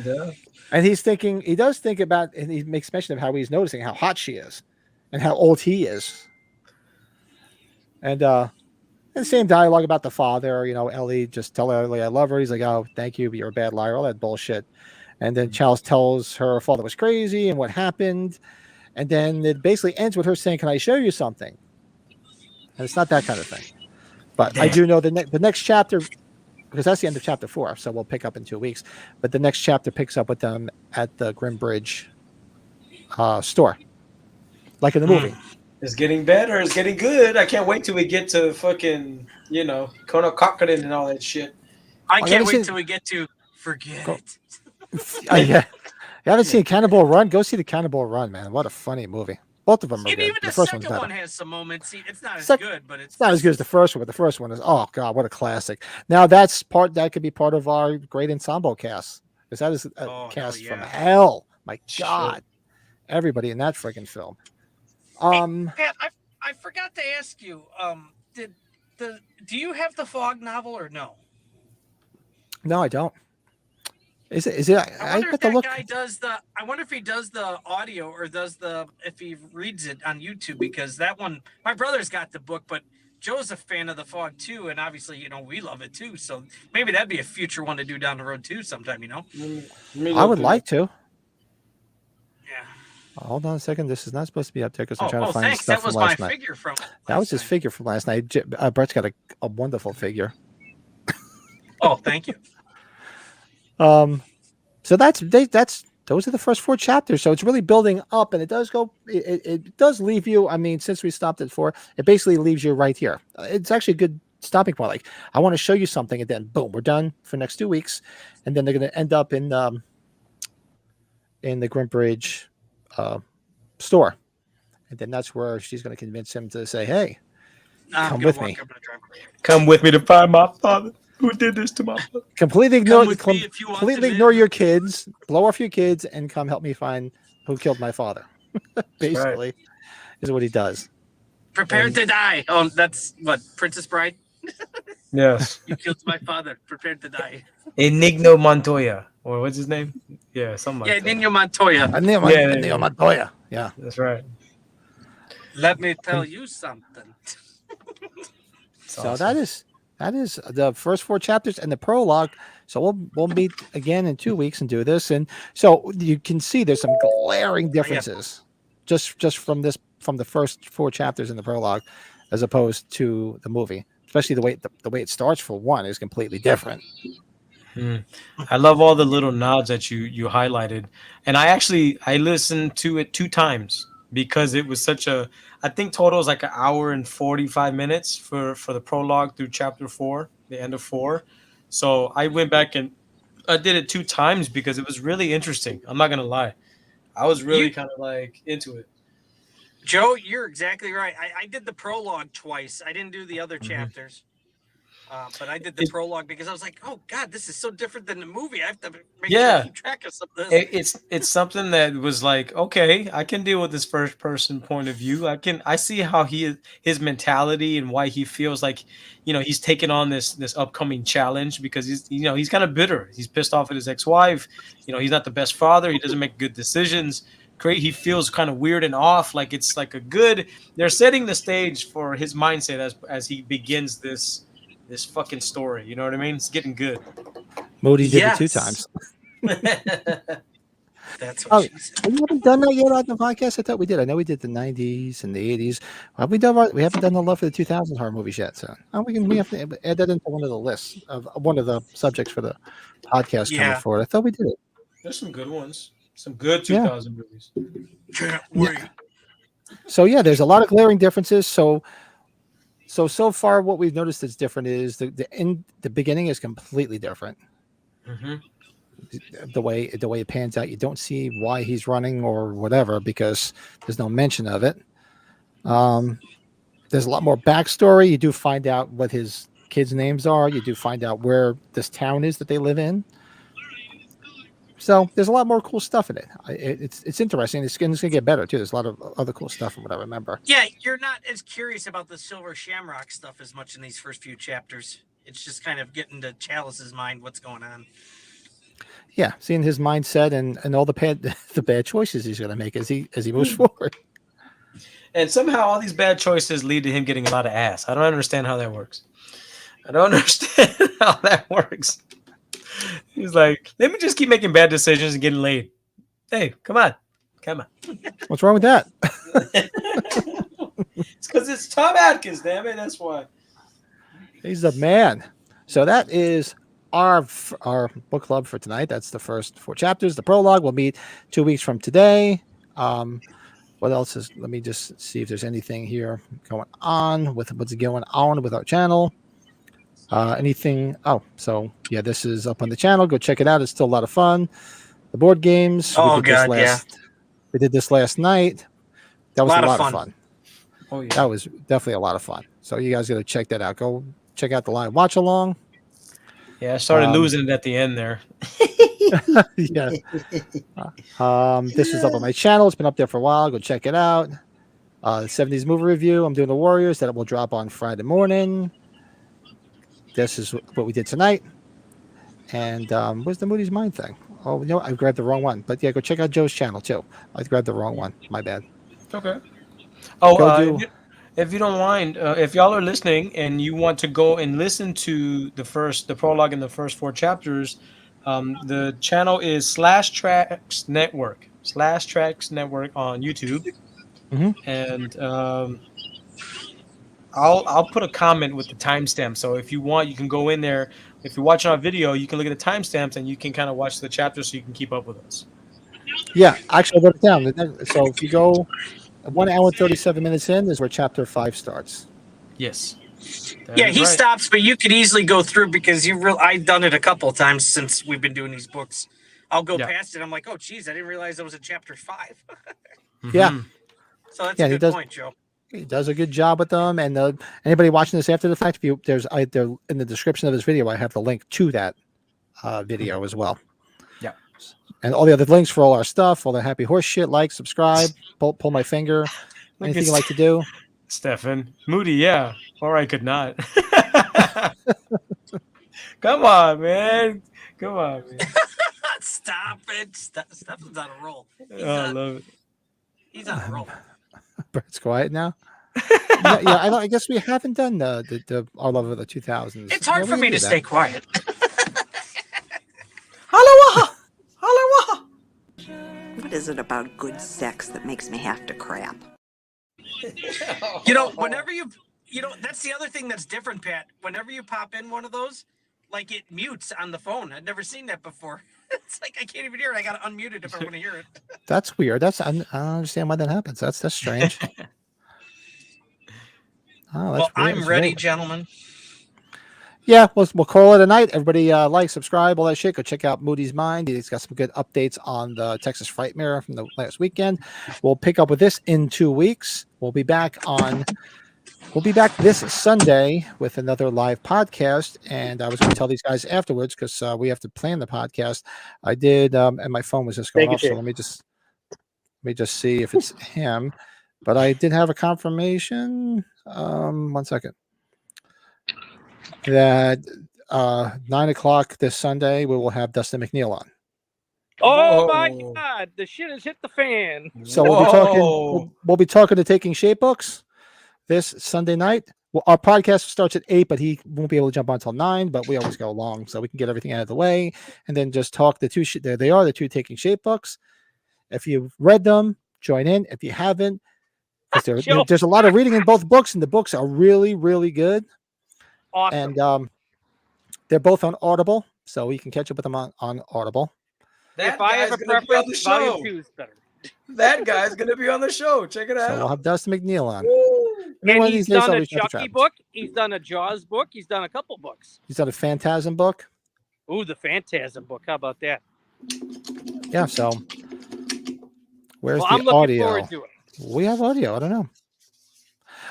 Yeah. And he does think about, and he makes mention of how he's noticing how hot she is and how old he is. And the same dialogue about the father, Ellie, just tell Ellie I love her. He's like, oh, thank you, but you're a bad liar, all that bullshit. And then Charles tells her father was crazy and what happened. And then it basically ends with her saying, can I show you something? And it's not that kind of thing. But I do know the next chapter, because that's the end of chapter 4, so we'll pick up in 2 weeks. But the next chapter picks up with them at the Grimbridge store, like in the movie. It's getting better. It's getting good. I can't wait till we get to fucking, Kona Cochran and all that shit. I can't wait till we get to forget it. Yeah. You haven't seen Cannonball Run? Go see the Cannonball Run, man. What a funny movie. Both of them are And good. even the first second one's one better. has some moments. It's not as good, but It's not as good as the first one, but the first one is, oh God, what a classic. Now that could be part of our great ensemble cast. Because that is a cast from hell. My God. Everybody in that freaking film. Hey, Pat, I forgot to ask you, do you have the Fog novel or no? No, I don't. Is it? I wonder if that guy does I wonder if he does the audio or if he reads it on YouTube, because that one, my brother's got the book, but Joe's a fan of the Fog too, and obviously, we love it too. So maybe that'd be a future one to do down the road too, sometime. I would like to. Yeah. Hold on a second. This is not supposed to be up there because I'm trying to find thanks. stuff That was from last my night. figure from. That was his figure from last night. Brett's got a wonderful figure. Oh, thank you. So those are the first 4 chapters. So it's really building up, and it does leave you. I mean, since we stopped at 4, it basically leaves you right here. It's actually a good stopping point. Like, I want to show you something, and then boom, we're done for the next 2 weeks, and then they're going to end up in the Grimbridge store, and then that's where she's going to convince him to say, "Hey, come with me. Come with me to find my father. Who did this to my father?" Completely completely ignore your kids, blow off your kids, and come help me find who killed my father." Basically, is what he does. Prepared to die. Oh, that's what, Princess Bride? Yes. You killed my father. Prepare to die. Enigno Montoya, or what's his name? Yeah, something Yeah, like that. Nino Montoya. Yeah. Montoya. Yeah. That's right. Let me tell you something. It's So awesome. that is the first 4 chapters and the prologue. So we'll meet again in 2 weeks and do this. And so you can see there's some glaring differences just from the first 4 chapters in the prologue, as opposed to the movie. Especially the way it starts, for one, is completely different. I love all the little nods that you highlighted, and I listened to it 2 times because it was such a. I think total is like an hour and 45 minutes for the prologue through chapter 4, the end of 4. So I went back and I did it 2 times because it was really interesting. I'm not gonna lie, I was really You- kind of like into it. Joe, you're exactly right. I did the prologue twice. I didn't do the other Mhm. chapters. But I did the prologue because I was like, "Oh God, this is so different than the movie. I have to make sure I keep track of some of this." It's something that was like, okay, I can deal with this first person point of view. I see how his mentality and why he feels like, he's taking on this upcoming challenge because he's kind of bitter. He's pissed off at his ex-wife. He's not the best father. He doesn't make good decisions. Great, he feels kind of weird and off. Like it's like they're setting the stage for his mindset as he begins this fucking story. You know what I mean? It's getting good. Moody did it 2 Yes. times. That's Oh, what she said. we haven't done that yet on the podcast. I thought we did. I know we did the 90s and the 80s. Have we done? We haven't done the love for the 2000s horror movies yet. So we have to add that into one of the lists of one of the subjects for the podcast coming Yeah. forward. I thought we did it. There's some good ones. Some good Yeah. 2000 movies. Can't wait. So yeah, there's a lot of glaring differences. So far, what we've noticed that's different is the beginning is completely different. Mm-hmm. The way it pans out, you don't see why he's running or whatever because there's no mention of it. There's a lot more backstory. You do find out what his kids' names are. You do find out where this town is that they live in. So there's a lot more cool stuff in it. It's interesting. It's going to get better too. There's a lot of other cool stuff from what I remember. Yeah, you're not as curious about the Silver Shamrock stuff as much in these first few chapters. It's just kind of getting to Chalice's mind what's going on. Yeah, seeing his mindset and all the bad choices he's going to make as he moves forward. And somehow all these bad choices lead to him getting a lot of ass. I don't understand how that works. I don't understand how that works. He's like, let me just keep making bad decisions and getting laid. Hey, come on. What's wrong with that? It's because it's Tom Atkins, damn it. That's why. He's the man. So that is our book club for tonight. That's the first 4 chapters. The prologue will meet 2 weeks from today. What else is? Let me just see if there's anything here going on with what's going on with our channel. Anything? Oh, so yeah, this is up on the channel. Go check it out. It's still a lot of fun. The board games. Oh God, we did this last night. That was a lot of fun. Oh yeah. That was definitely a lot of fun. So you guys got to check that out. Go check out the live watch along. Yeah, I started losing it at the end there. Yeah. This is up on my channel. It's been up there for a while. Go check it out. 70s movie review. I'm doing the Warriors. That will drop on Friday morning. This is what we did tonight. And where's the Moody's Mind thing? Oh, no, I grabbed the wrong one. But yeah, go check out Joe's channel too. I grabbed the wrong one. My bad. Okay. Oh, if you don't mind, if y'all are listening and you want to go and listen to the prologue and the first 4 chapters, the channel is /Tracks Network on YouTube. Mhm. And I'll put a comment with the timestamp. So if you want, you can go in there. If you're watching our video, you can look at the timestamps and you can kind of watch the chapter so you can keep up with us. Yeah, actually, I wrote it down. So if you go 1 hour and 37 minutes in is where chapter 5 starts. Yes. Yeah, he stops, but you could easily go through because I've done it a couple of times since we've been doing these books. I'll go past it. I'm like, oh, geez, I didn't realize that was in chapter 5. Yeah. So that's a good point, Joe. He does a good job with them. And anybody watching this after the fact, there's in the description of this video, I have the link to that video as well. Yeah. And all the other links for all our stuff, all the happy horse shit, like, subscribe, pull my finger, anything you like to do. Stefan. Moody, yeah. Or I could not. Come on, man. Come on, man. Stop it. Stefan's on a roll. I love it. He's on a roll. Brett's quiet now. I guess we haven't done the Our Love of the 2000s. It's hard for me to stay quiet. Halawaha! Halawaha! What is it about good sex that makes me have to crap? Whenever that's the other thing that's different, Pat. Whenever you pop in one of those, like it mutes on the phone. I'd never seen that before. It's like I can't even hear it. I got to unmute it if I want to hear it. That's weird. I don't understand why that happens. That's strange. Well, I'm ready, gentlemen. Yeah, we'll call it a night. Everybody like, subscribe, all that shit. Go check out Moody's Mind. He's got some good updates on the Texas Frightmare from the last weekend. We'll pick up with this in 2 weeks. We'll be back this Sunday with another live podcast. And I was going to tell these guys afterwards because we have to plan the podcast. I did, and my phone was just going off. So let me just see if it's him. But I did have a confirmation. 1 second. That 9 o'clock this Sunday we will have Dustin McNeil on. Oh my God! The shit has hit the fan. So we'll be talking to Taking Shape books this Sunday night. Well, our podcast starts at 8, but he won't be able to jump on until 9. But we always go long, so we can get everything out of the way and then just talk the two. There they are, the two Taking Shape books. If you've read them, join in. If you haven't, because there's a lot of reading in both books, and the books are really, really good. Awesome. And they're both on Audible, so you can catch up with them on Audible. If I have a preference, volume 2 is better. That guy's going to be on the show. Check it out. So we'll have Dustin McNeil on. And he's done a Chucky book. He's done a Jaws book. He's done a couple books. He's done a Phantasm book. Ooh, the Phantasm book. How about that? Yeah, so where's the I'm looking audio? forward to it. We have audio. I don't know.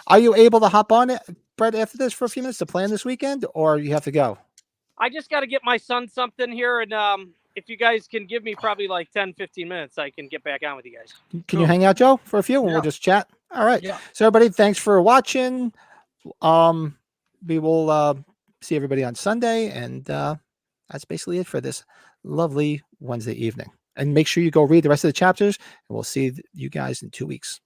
Are you able to hop on it, Brett, after this for a few minutes to plan this weekend, or you have to go? I just got to get my son something here, and if you guys can give me probably like 10, 15 minutes, I can get back on with you guys. Can you hang out, Joe, for a few, and we'll just chat? All right. Yeah. So, everybody, thanks for watching. We will see everybody on Sunday, and that's basically it for this lovely Wednesday evening. And make sure you go read the rest of the chapters, and we'll see you guys in 2 weeks.